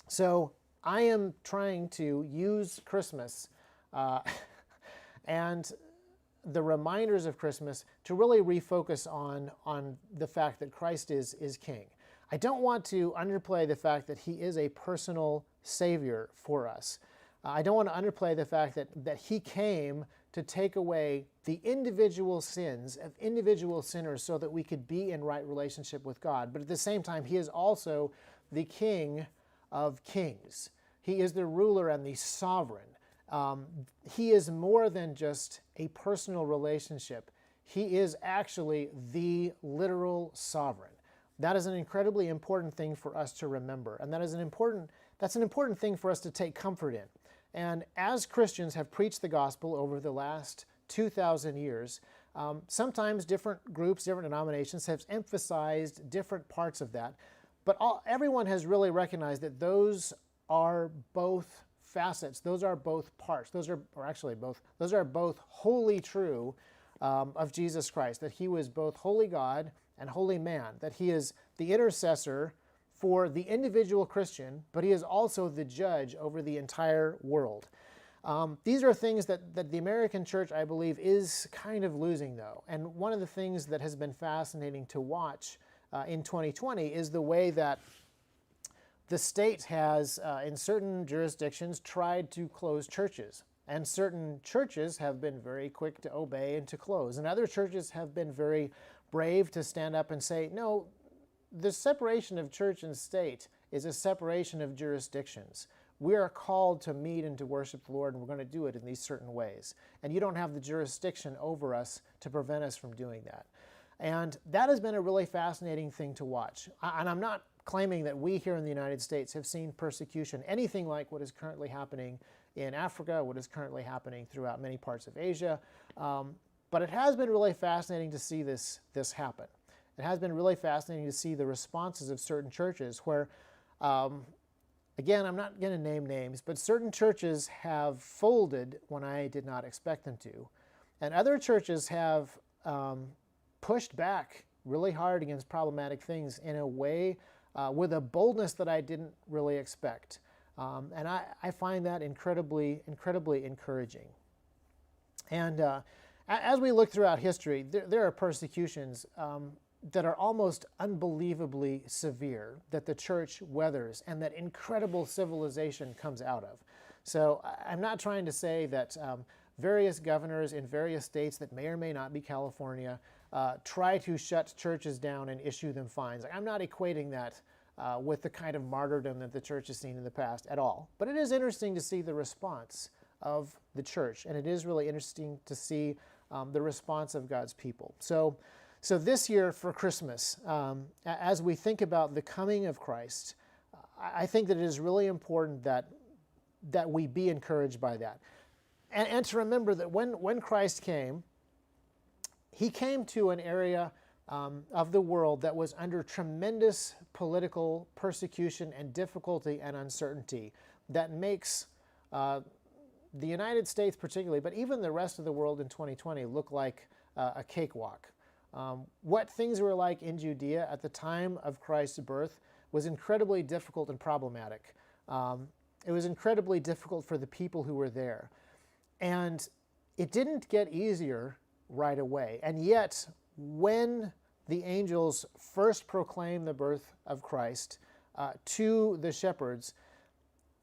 So I am trying to use Christmas and the reminders of Christmas to really refocus on the fact that Christ is King. I don't want to underplay the fact that he is a personal Savior for us. I don't want to underplay the fact that he came to take away the individual sins of individual sinners so that we could be in right relationship with God. But at the same time, he is also the King of kings. He is the ruler and the sovereign. He is more than just a personal relationship. He is actually the literal sovereign. That is an incredibly important thing for us to remember, and that's an important thing for us to take comfort in. And as Christians have preached the gospel over the last 2,000 years, sometimes different groups, different denominations have emphasized different parts of that, but everyone has really recognized that those are both facets, those are both parts, those are both wholly true of Jesus Christ, that he was both holy God and holy man, that he is the intercessor for the individual Christian, but he is also the judge over the entire world. These are things that the American church, I believe, is kind of losing, though. And one of the things that has been fascinating to watch in 2020 is the way that the state has, in certain jurisdictions, tried to close churches. And certain churches have been very quick to obey and to close. And other churches have been very brave to stand up and say, no, the separation of church and state is a separation of jurisdictions. We are called to meet and to worship the Lord, and we're going to do it in these certain ways. And you don't have the jurisdiction over us to prevent us from doing that. And that has been a really fascinating thing to watch. And I'm not claiming that we here in the United States have seen persecution, anything like what is currently happening in Africa, what is currently happening throughout many parts of Asia. But it has been really fascinating to see this happen. It has been really fascinating to see the responses of certain churches where, again, I'm not going to name names, but certain churches have folded when I did not expect them to. And other churches have pushed back really hard against problematic things in a way with a boldness that I didn't really expect. And I find that incredibly encouraging. And as we look throughout history, there are persecutions that are almost unbelievably severe that the church weathers and that incredible civilization comes out of. So I'm not trying to say that various governors in various states that may or may not be California try to shut churches down and issue them fines. I'm not equating that with the kind of martyrdom that the church has seen in the past at all. But it is interesting to see the response of the church, and it is really interesting to see the response of God's people. So this year for Christmas, as we think about the coming of Christ, I think that it is really important that we be encouraged by that. And to remember that when Christ came, he came to an area of the world that was under tremendous political persecution and difficulty and uncertainty that makes the United States particularly, but even the rest of the world in 2020 look like a cakewalk. What things were like in Judea at the time of Christ's birth was incredibly difficult and problematic. It was incredibly difficult for the people who were there. And it didn't get easier right away. And yet, when the angels first proclaim the birth of Christ to the shepherds,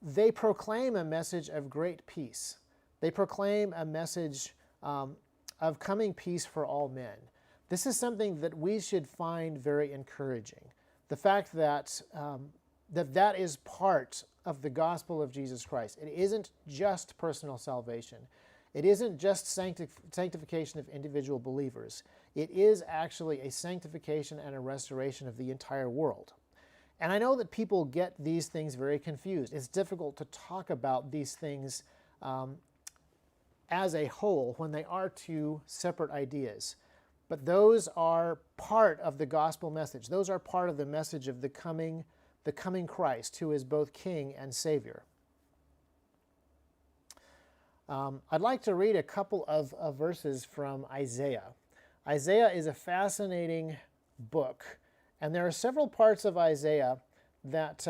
they proclaim a message of great peace. They proclaim a message of coming peace for all men. This is something that we should find very encouraging. The fact that that is part of the gospel of Jesus Christ. It isn't just personal salvation. It isn't just sanctification of individual believers. It is actually a sanctification and a restoration of the entire world. And I know that people get these things very confused. It's difficult to talk about these things as a whole when they are two separate ideas. But those are part of the gospel message. Those are part of the message of the coming Christ, who is both King and Savior. I'd like to read a couple of verses from Isaiah. Isaiah is a fascinating book, and there are several parts of Isaiah that,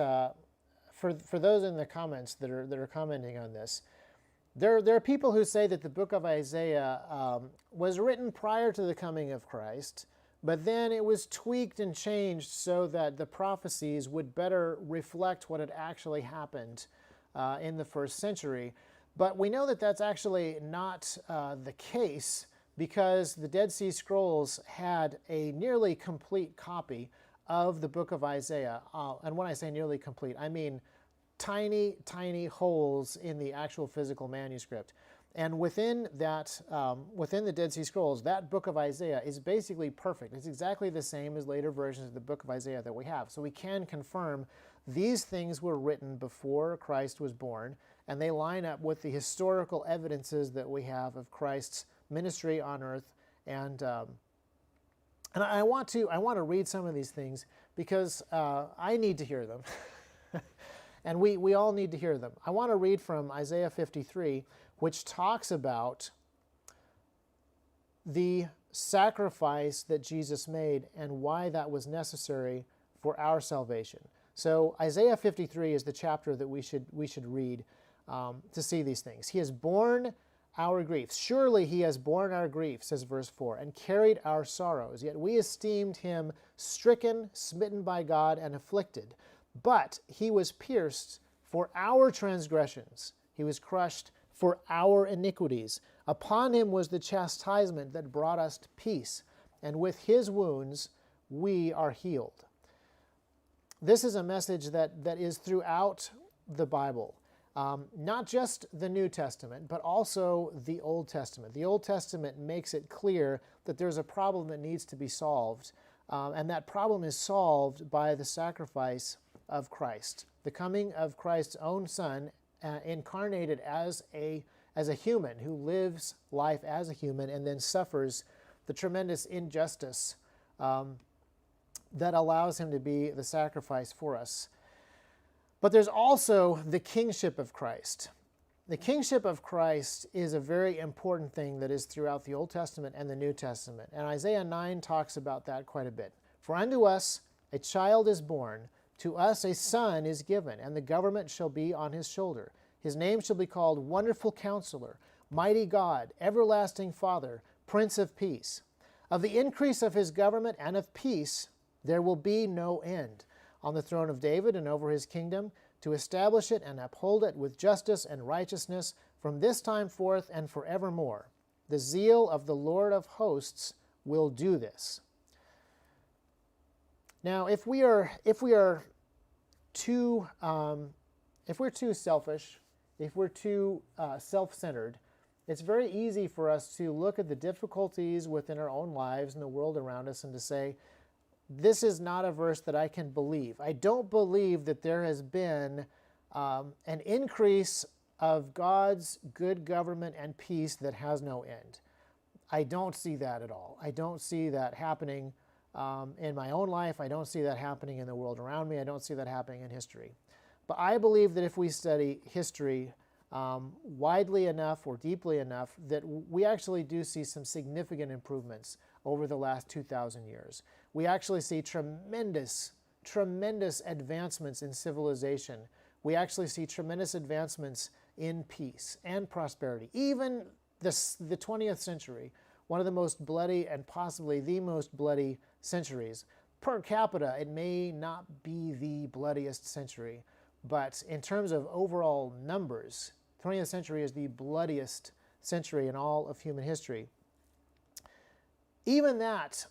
for those in the comments that are commenting on this, there are people who say that the book of Isaiah was written prior to the coming of Christ, but then it was tweaked and changed so that the prophecies would better reflect what had actually happened in the first century. But we know that that's actually not the case, because the Dead Sea Scrolls had a nearly complete copy of the book of Isaiah. And when I say nearly complete, I mean tiny, tiny holes in the actual physical manuscript. And within that, within the Dead Sea Scrolls, that book of Isaiah is basically perfect. It's exactly the same as later versions of the book of Isaiah that we have. So we can confirm these things were written before Christ was born, and they line up with the historical evidences that we have of Christ's ministry on earth. And I want to read some of these things because I need to hear them. And we all need to hear them. I want to read from Isaiah 53, which talks about the sacrifice that Jesus made and why that was necessary for our salvation. So Isaiah 53 is the chapter that we should read to see these things. He has borne our griefs. Surely he has borne our griefs, says verse 4, and carried our sorrows. Yet we esteemed him stricken, smitten by God, and afflicted. But he was pierced for our transgressions. He was crushed for our iniquities. Upon him was the chastisement that brought us peace, and with his wounds we are healed. This is a message that is throughout the Bible. Not just the New Testament, but also the Old Testament. The Old Testament makes it clear that there's a problem that needs to be solved, and that problem is solved by the sacrifice of Christ. The coming of Christ's own Son, incarnated as a human who lives life as a human and then suffers the tremendous injustice that allows him to be the sacrifice for us. But there's also the kingship of Christ. The kingship of Christ is a very important thing that is throughout the Old Testament and the New Testament. And Isaiah 9 talks about that quite a bit. For unto us a child is born, to us a son is given, and the government shall be on his shoulder. His name shall be called Wonderful Counselor, Mighty God, Everlasting Father, Prince of Peace. Of the increase of his government and of peace there will be no end, on the throne of David and over his kingdom, to establish it and uphold it with justice and righteousness from this time forth and forevermore. The zeal of the Lord of hosts will do this. Now, if we're too selfish, if we're too self-centered, it's very easy for us to look at the difficulties within our own lives and the world around us and to say, this is not a verse that I can believe. I don't believe that there has been an increase of God's good government and peace that has no end. I don't see that at all. I don't see that happening in my own life. I don't see that happening in the world around me. I don't see that happening in history. But I believe that if we study history widely enough or deeply enough, that we actually do see some significant improvements over the last 2,000 years. We actually see tremendous advancements in civilization. We actually see tremendous advancements in peace and prosperity. Even the 20th century, one of the most bloody and possibly the most bloody centuries. Per capita, it may not be the bloodiest century, but in terms of overall numbers, 20th century is the bloodiest century in all of human history. Even that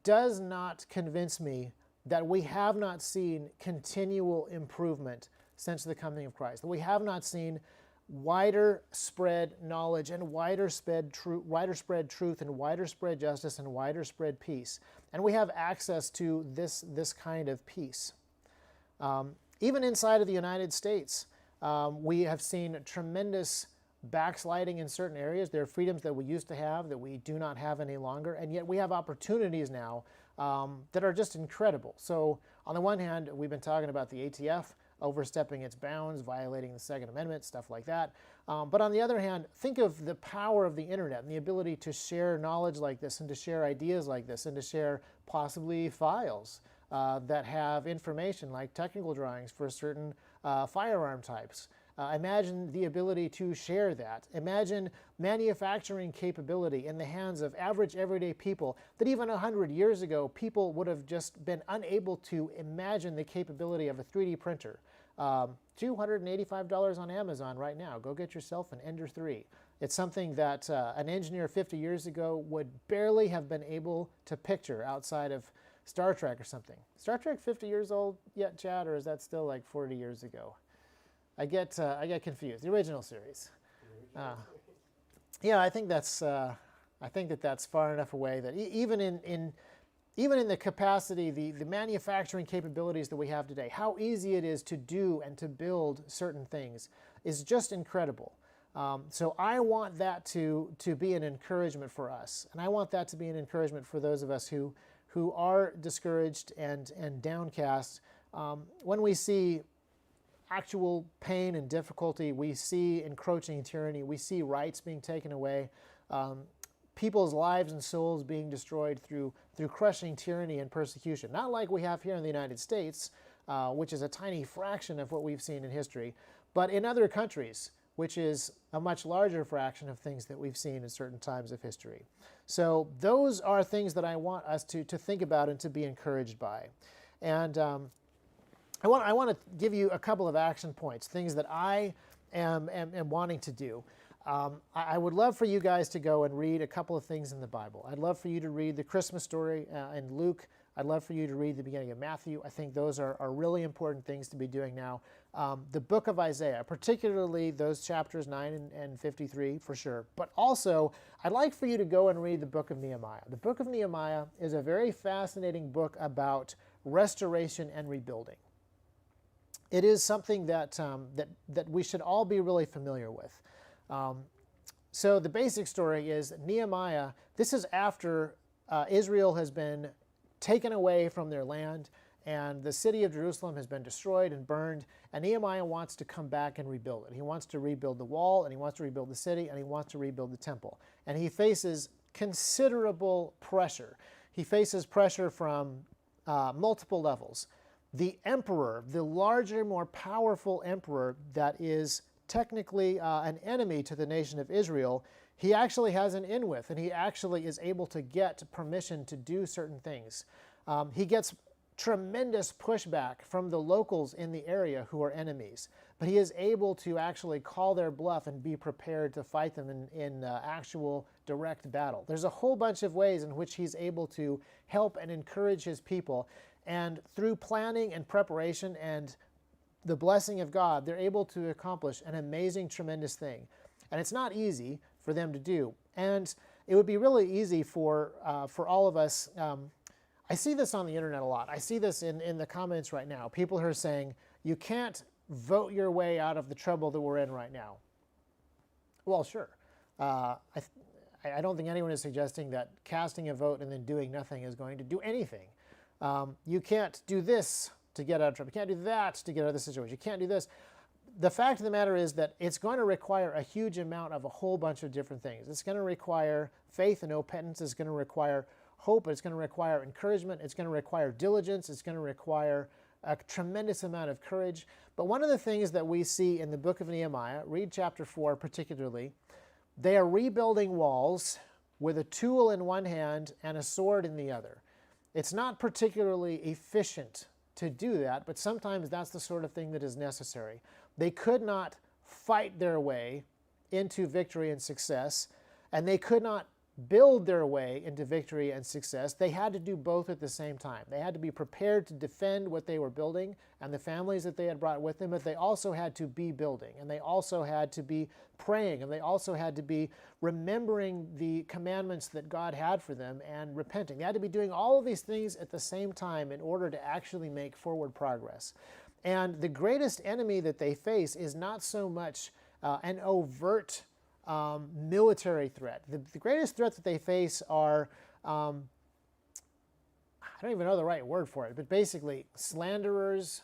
does not convince me that we have not seen continual improvement since the coming of Christ, that we have not seen wider spread knowledge and wider spread truth and wider spread justice and wider spread peace. And we have access to this kind of peace. Even inside of the United States, we have seen tremendous backsliding in certain areas. There are freedoms that we used to have that we do not have any longer, and yet we have opportunities now that are just incredible. So on the one hand, we've been talking about the ATF overstepping its bounds, violating the Second Amendment, stuff like that. But on the other hand, think of the power of the internet and the ability to share knowledge like this and to share ideas like this and to share possibly files that have information like technical drawings for certain firearm types. Imagine the ability to share that. Imagine manufacturing capability in the hands of average everyday people that even 100 years ago people would have just been unable to imagine the capability of a 3D printer. $285 on Amazon right now. Go get yourself an Ender 3. It's something that an engineer 50 years ago would barely have been able to picture outside of Star Trek or something. Star Trek 50 years old yet, Chad, or is that still like 40 years ago? I get confused. The original series. Yeah, I think that's far enough away that even in the capacity, the manufacturing capabilities that we have today, how easy it is to do and to build certain things is just incredible. So I want that to be an encouragement for us, and I want that to be an encouragement for those of us who are discouraged and downcast when we see actual pain and difficulty, we see encroaching tyranny, we see rights being taken away, people's lives and souls being destroyed through crushing tyranny and persecution. Not like we have here in the United States, which is a tiny fraction of what we've seen in history, but in other countries, which is a much larger fraction of things that we've seen in certain times of history. So those are things that I want us to think about and to be encouraged by. And I want to give you a couple of action points, things that I am wanting to do. I would love for you guys to go and read a couple of things in the Bible. I'd love for you to read the Christmas story in Luke. I'd love for you to read the beginning of Matthew. I think those are really important things to be doing now. The book of Isaiah, particularly those chapters 9 and 53 for sure. But also, I'd like for you to go and read the book of Nehemiah. The book of Nehemiah is a very fascinating book about restoration and rebuilding. It is something that we should all be really familiar with. So the basic story is Nehemiah, this is after Israel has been taken away from their land and the city of Jerusalem has been destroyed and burned, and Nehemiah wants to come back and rebuild it. He wants to rebuild the wall, and he wants to rebuild the city, and he wants to rebuild the temple. And he faces considerable pressure. He faces pressure from multiple levels. The emperor, the larger, more powerful emperor that is technically an enemy to the nation of Israel, he actually has an in with, and he actually is able to get permission to do certain things. He gets tremendous pushback from the locals in the area who are enemies, but he is able to actually call their bluff and be prepared to fight them in actual direct battle. There's a whole bunch of ways in which he's able to help and encourage his people, and through planning and preparation and the blessing of God, they're able to accomplish an amazing, tremendous thing. And it's not easy for them to do. And it would be really easy for all of us. I see this on the internet a lot. I see this in the comments right now. People who are saying, you can't vote your way out of the trouble that we're in right now. Well, sure. I don't think anyone is suggesting that casting a vote and then doing nothing is going to do anything. You can't do this to get out of trouble. You can't do that to get out of the situation. You can't do this. The fact of the matter is that it's going to require a huge amount of a whole bunch of different things. It's going to require faith and repentance. It's going to require hope. It's going to require encouragement. It's going to require diligence. It's going to require a tremendous amount of courage. But one of the things that we see in the book of Nehemiah, read chapter 4 particularly, they are rebuilding walls with a tool in one hand and a sword in the other. It's not particularly efficient to do that, but sometimes that's the sort of thing that is necessary. They could not fight their way into victory and success, and they could not build their way into victory and success. They had to do both at the same time. They had to be prepared to defend what they were building and the families that they had brought with them, but they also had to be building, and they also had to be praying, and they also had to be remembering the commandments that God had for them and repenting. They had to be doing all of these things at the same time in order to actually make forward progress. And the greatest enemy that they face is not so much an overt military threat. The greatest threat that they face are, I don't even know the right word for it, but basically slanderers,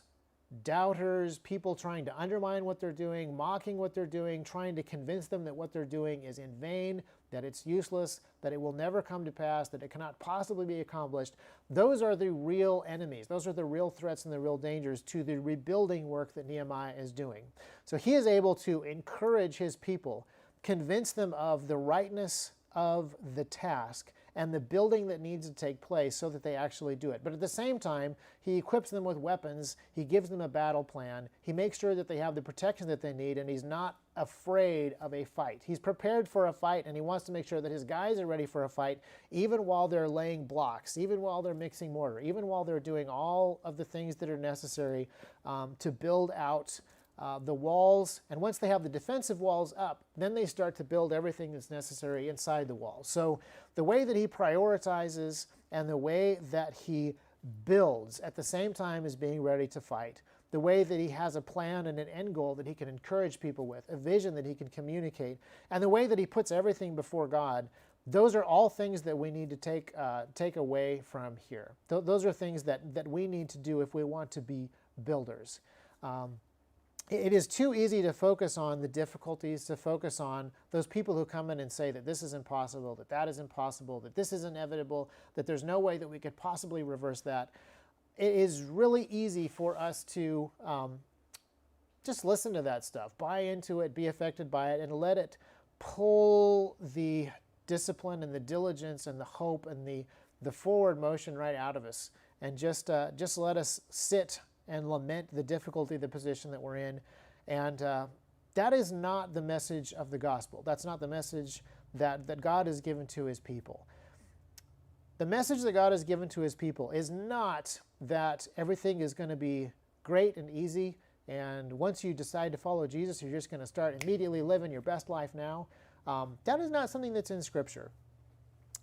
doubters, people trying to undermine what they're doing, mocking what they're doing, trying to convince them that what they're doing is in vain, that it's useless, that it will never come to pass, that it cannot possibly be accomplished. Those are the real enemies. Those are the real threats and the real dangers to the rebuilding work that Nehemiah is doing. So he is able to encourage his people, convince them of the rightness of the task and the building that needs to take place so that they actually do it. But at the same time, he equips them with weapons, he gives them a battle plan, he makes sure that they have the protection that they need, and he's not afraid of a fight. He's prepared for a fight, and he wants to make sure that his guys are ready for a fight, even while they're laying blocks, even while they're mixing mortar, even while they're doing all of the things that are necessary to build out the walls. And once they have the defensive walls up, then they start to build everything that's necessary inside the walls. So the way that he prioritizes and the way that he builds at the same time as being ready to fight, the way that he has a plan and an end goal that he can encourage people with, a vision that he can communicate, and the way that he puts everything before God, those are all things that we need to take away from here. Those are things that we need to do if we want to be builders. It is too easy to focus on the difficulties, to focus on those people who come in and say that this is impossible, that that is impossible, that this is inevitable, that there's no way that we could possibly reverse that. It is really easy for us to just listen to that stuff, buy into it, be affected by it, and let it pull the discipline and the diligence and the hope and the forward motion right out of us, and just let us sit and lament the difficulty of the position that we're in. And that is not the message of the gospel. That's not the message that God has given to his people. The message that God has given to his people is not that everything is going to be great and easy, and once you decide to follow Jesus, you're just going to start immediately living your best life now. That is not something that's in Scripture.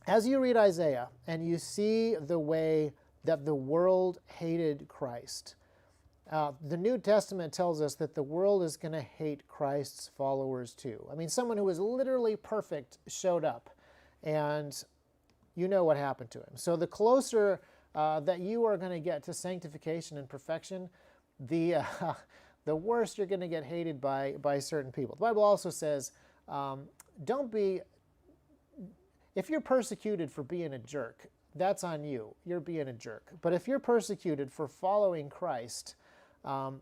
As you read Isaiah and you see the way that the world hated Christ, the New Testament tells us that the world is going to hate Christ's followers too. I mean, someone who was literally perfect showed up, and you know what happened to him. So the closer that you are going to get to sanctification and perfection, the worse you're going to get hated by certain people. The Bible also says, if you're persecuted for being a jerk, that's on you. You're being a jerk. But if you're persecuted for following Christ,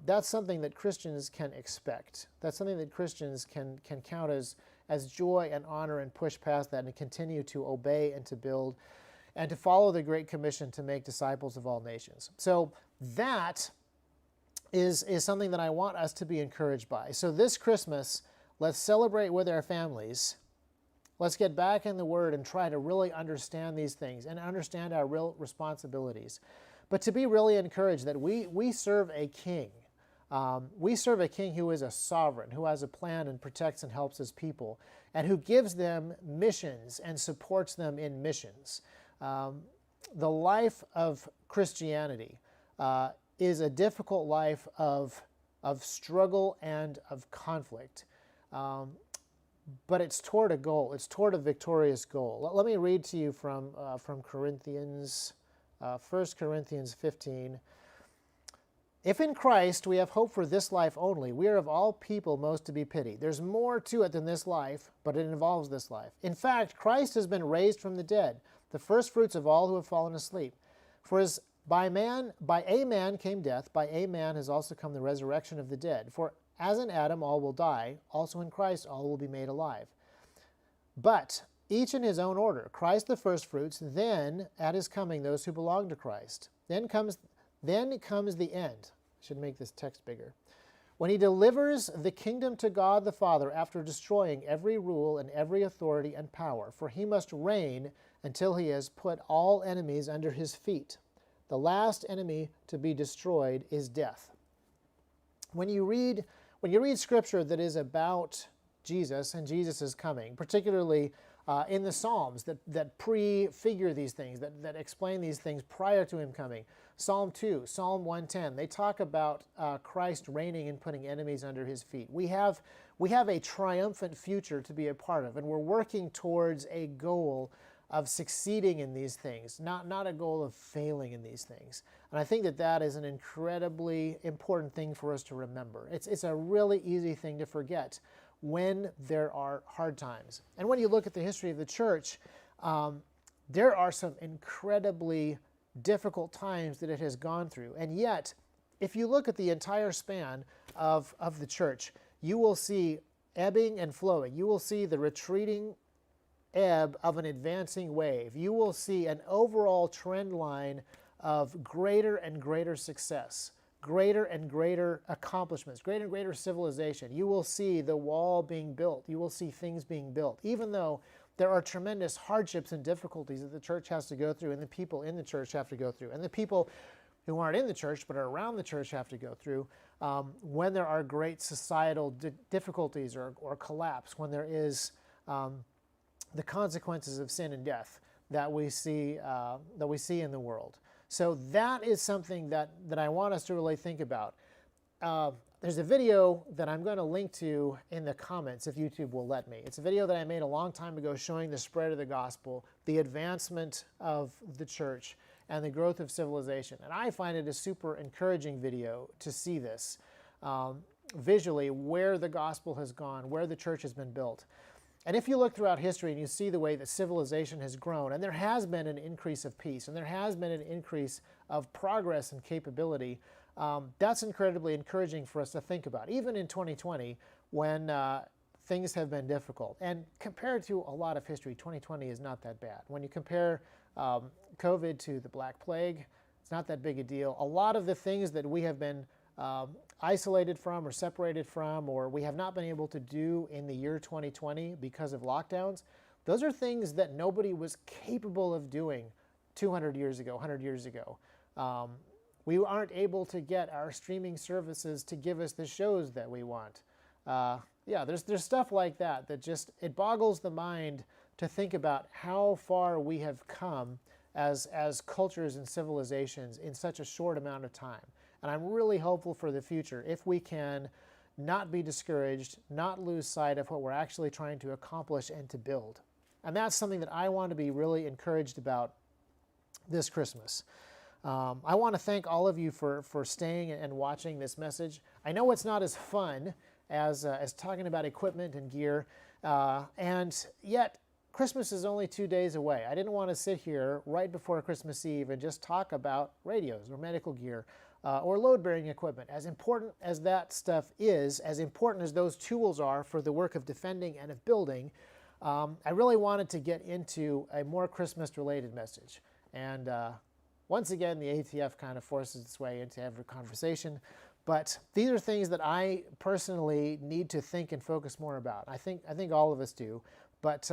that's something that Christians can expect. That's something that Christians can count as as joy and honor and push past that and continue to obey and to build and to follow the Great Commission to make disciples of all nations. So that is something that I want us to be encouraged by. So this Christmas, let's celebrate with our families. Let's get back in the Word and try to really understand these things and understand our real responsibilities. But to be really encouraged that we serve a king. We serve a king who is a sovereign, who has a plan and protects and helps his people, and who gives them missions and supports them in missions. The life of Christianity is a difficult life of struggle and of conflict. But it's toward a goal. It's toward a victorious goal. Let me read to you from Corinthians, 1 Corinthians 15. If in Christ we have hope for this life only, we are of all people most to be pitied. There's more to it than this life, but it involves this life. In fact, Christ has been raised from the dead, the first fruits of all who have fallen asleep. For as by a man came death, by a man has also come the resurrection of the dead. For as in Adam all will die, also in Christ all will be made alive. But each in his own order, Christ the firstfruits, then at his coming those who belong to Christ. Then comes the end. I should make this text bigger. When he delivers the kingdom to God the Father after destroying every rule and every authority and power, for he must reign until he has put all enemies under his feet. The last enemy to be destroyed is death. When you read Scripture that is about Jesus and Jesus' coming, particularly in the Psalms that prefigure these things, that explain these things prior to him coming, Psalm 2, Psalm 110, they talk about Christ reigning and putting enemies under his feet. We have a triumphant future to be a part of, and we're working towards a goal of succeeding in these things, not a goal of failing in these things. And I think that is an incredibly important thing for us to remember. It's a really easy thing to forget when there are hard times. And when you look at the history of the church, there are some incredibly difficult times that it has gone through. And yet, if you look at the entire span of the church, you will see ebbing and flowing. You will see the retreating ebb of an advancing wave. You will see an overall trend line of greater and greater success, greater and greater accomplishments, greater and greater civilization. You will see the wall being built. You will see things being built, even though there are tremendous hardships and difficulties that the church has to go through and the people in the church have to go through, and the people who aren't in the church but are around the church have to go through when there are great societal difficulties or collapse, when there is the consequences of sin and death that we see in the world. So that is something that I want us to really think about. There's a video that I'm going to link to in the comments if YouTube will let me. It's a video that I made a long time ago showing the spread of the gospel, the advancement of the church, and the growth of civilization. And I find it a super encouraging video to see this visually, where the gospel has gone, where the church has been built. And if you look throughout history and you see the way that civilization has grown, and there has been an increase of peace, and there has been an increase of progress and capability, that's incredibly encouraging for us to think about, even in 2020 when things have been difficult. And compared to a lot of history, 2020 is not that bad. When you compare COVID to the Black Plague, it's not that big a deal. A lot of the things that we have been isolated from or separated from, or we have not been able to do in the year 2020 because of lockdowns, those are things that nobody was capable of doing 200 years ago, 100 years ago. We aren't able to get our streaming services to give us the shows that we want. Yeah, there's stuff like that just, it boggles the mind to think about how far we have come as cultures and civilizations in such a short amount of time. And I'm really hopeful for the future if we can not be discouraged, not lose sight of what we're actually trying to accomplish and to build. And that's something that I want to be really encouraged about this Christmas. I want to thank all of you for staying and watching this message. I know it's not as fun as talking about equipment and gear, and yet Christmas is only 2 days away. I didn't want to sit here right before Christmas Eve and just talk about radios or medical gear or load-bearing equipment. As important as that stuff is, as important as those tools are for the work of defending and of building, I really wanted to get into a more Christmas-related message. And once again, the ATF kind of forces its way into every conversation. But these are things that I personally need to think and focus more about. I think all of us do. But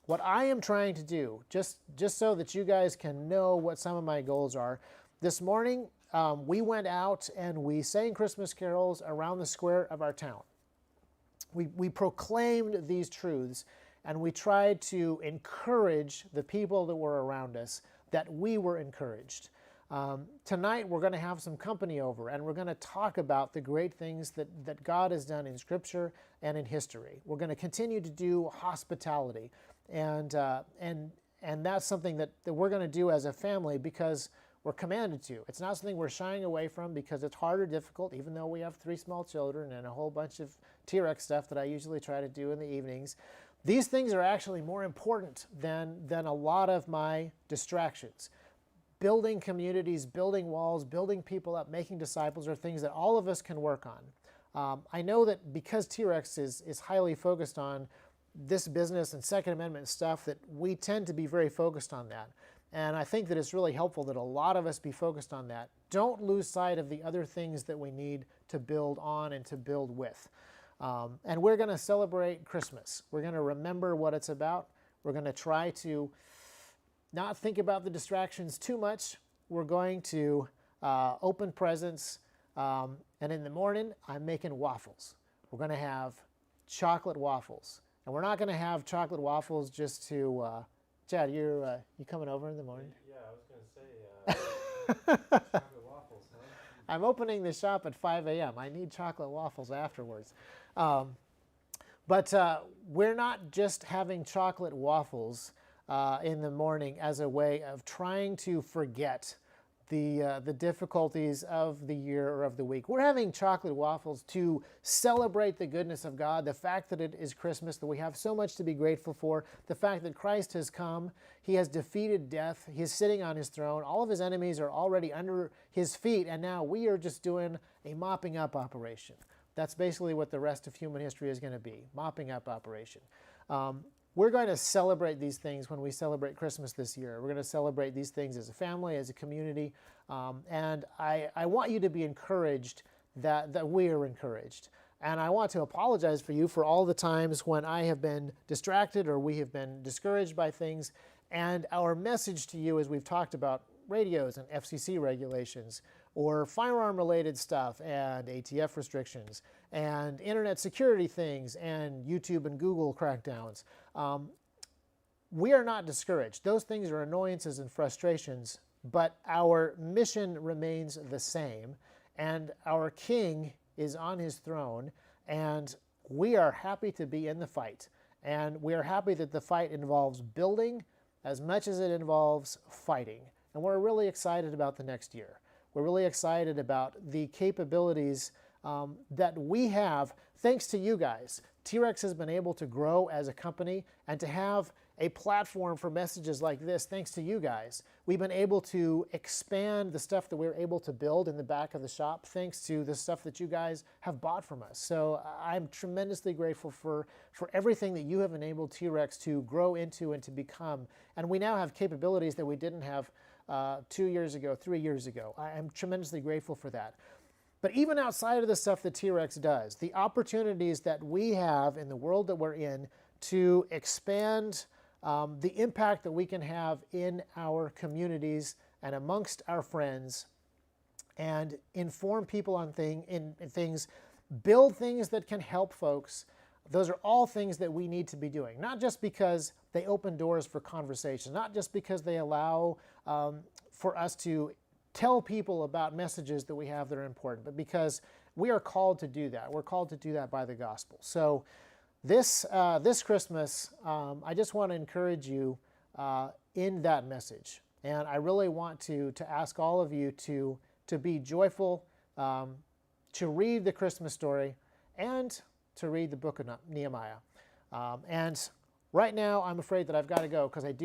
what I am trying to do, just so that you guys can know what some of my goals are, this morning we went out and we sang Christmas carols around the square of our town. We proclaimed these truths, and we tried to encourage the people that were around us that we were encouraged. Tonight we're going to have some company over, and we're going to talk about the great things that God has done in Scripture and in history. We're going to continue to do hospitality, and that's something that we're going to do as a family because we're commanded to. It's not something we're shying away from because it's hard or difficult, even though we have 3 small children and a whole bunch of T.REX stuff that I usually try to do in the evenings. These things are actually more important than a lot of my distractions. Building communities, building walls, building people up, making disciples are things that all of us can work on. I know that because T.REX is highly focused on this business and Second Amendment stuff, that we tend to be very focused on that. And I think that it's really helpful that a lot of us be focused on that. Don't lose sight of the other things that we need to build on and to build with. And we're going to celebrate Christmas. We're going to remember what it's about. We're going to try to not think about the distractions too much. We're going to open presents. And in the morning, I'm making waffles. We're going to have chocolate waffles. And we're not going to have chocolate waffles just to... Chad, you coming over in the morning? Yeah, I was going to say chocolate waffles, huh? I'm opening the shop at 5 a.m. I need chocolate waffles afterwards. But we're not just having chocolate waffles in the morning as a way of trying to forget the difficulties of the year or of the week. We're having chocolate waffles to celebrate the goodness of God, the fact that it is Christmas, that we have so much to be grateful for, the fact that Christ has come, He has defeated death, He is sitting on His throne, all of His enemies are already under His feet, and now we are just doing a mopping up operation. That's basically what the rest of human history is going to be, mopping up operation. We're going to celebrate these things when we celebrate Christmas this year. We're going to celebrate these things as a family, as a community, and I want you to be encouraged that we are encouraged. And I want to apologize for you for all the times when I have been distracted or we have been discouraged by things. And our message to you, as we've talked about radios and FCC regulations, or firearm-related stuff and ATF restrictions, and internet security things, and YouTube and Google crackdowns. We are not discouraged. Those things are annoyances and frustrations, but our mission remains the same, and our King is on His throne, and we are happy to be in the fight. And we are happy that the fight involves building as much as it involves fighting. And we're really excited about the next year. We're really excited about the capabilities that we have thanks to you guys. T.REX has been able to grow as a company and to have a platform for messages like this thanks to you guys. We've been able to expand the stuff that we're able to build in the back of the shop thanks to the stuff that you guys have bought from us. So I'm tremendously grateful for everything that you have enabled T.REX to grow into and to become. And we now have capabilities that we didn't have 2 years ago, 3 years ago. I am tremendously grateful for that. But even outside of the stuff that T.REX does, the opportunities that we have in the world that we're in to expand the impact that we can have in our communities and amongst our friends and inform people on things, build things that can help folks, those are all things that we need to be doing. Not just because they open doors for conversation, not just because they allow for us to tell people about messages that we have that are important, but because we are called to do that. We're called to do that by the gospel. So this Christmas, I just want to encourage you in that message. And I really want to ask all of you to be joyful, to read the Christmas story, and to read the book of Nehemiah. And Right now, I'm afraid that I've got to go because I do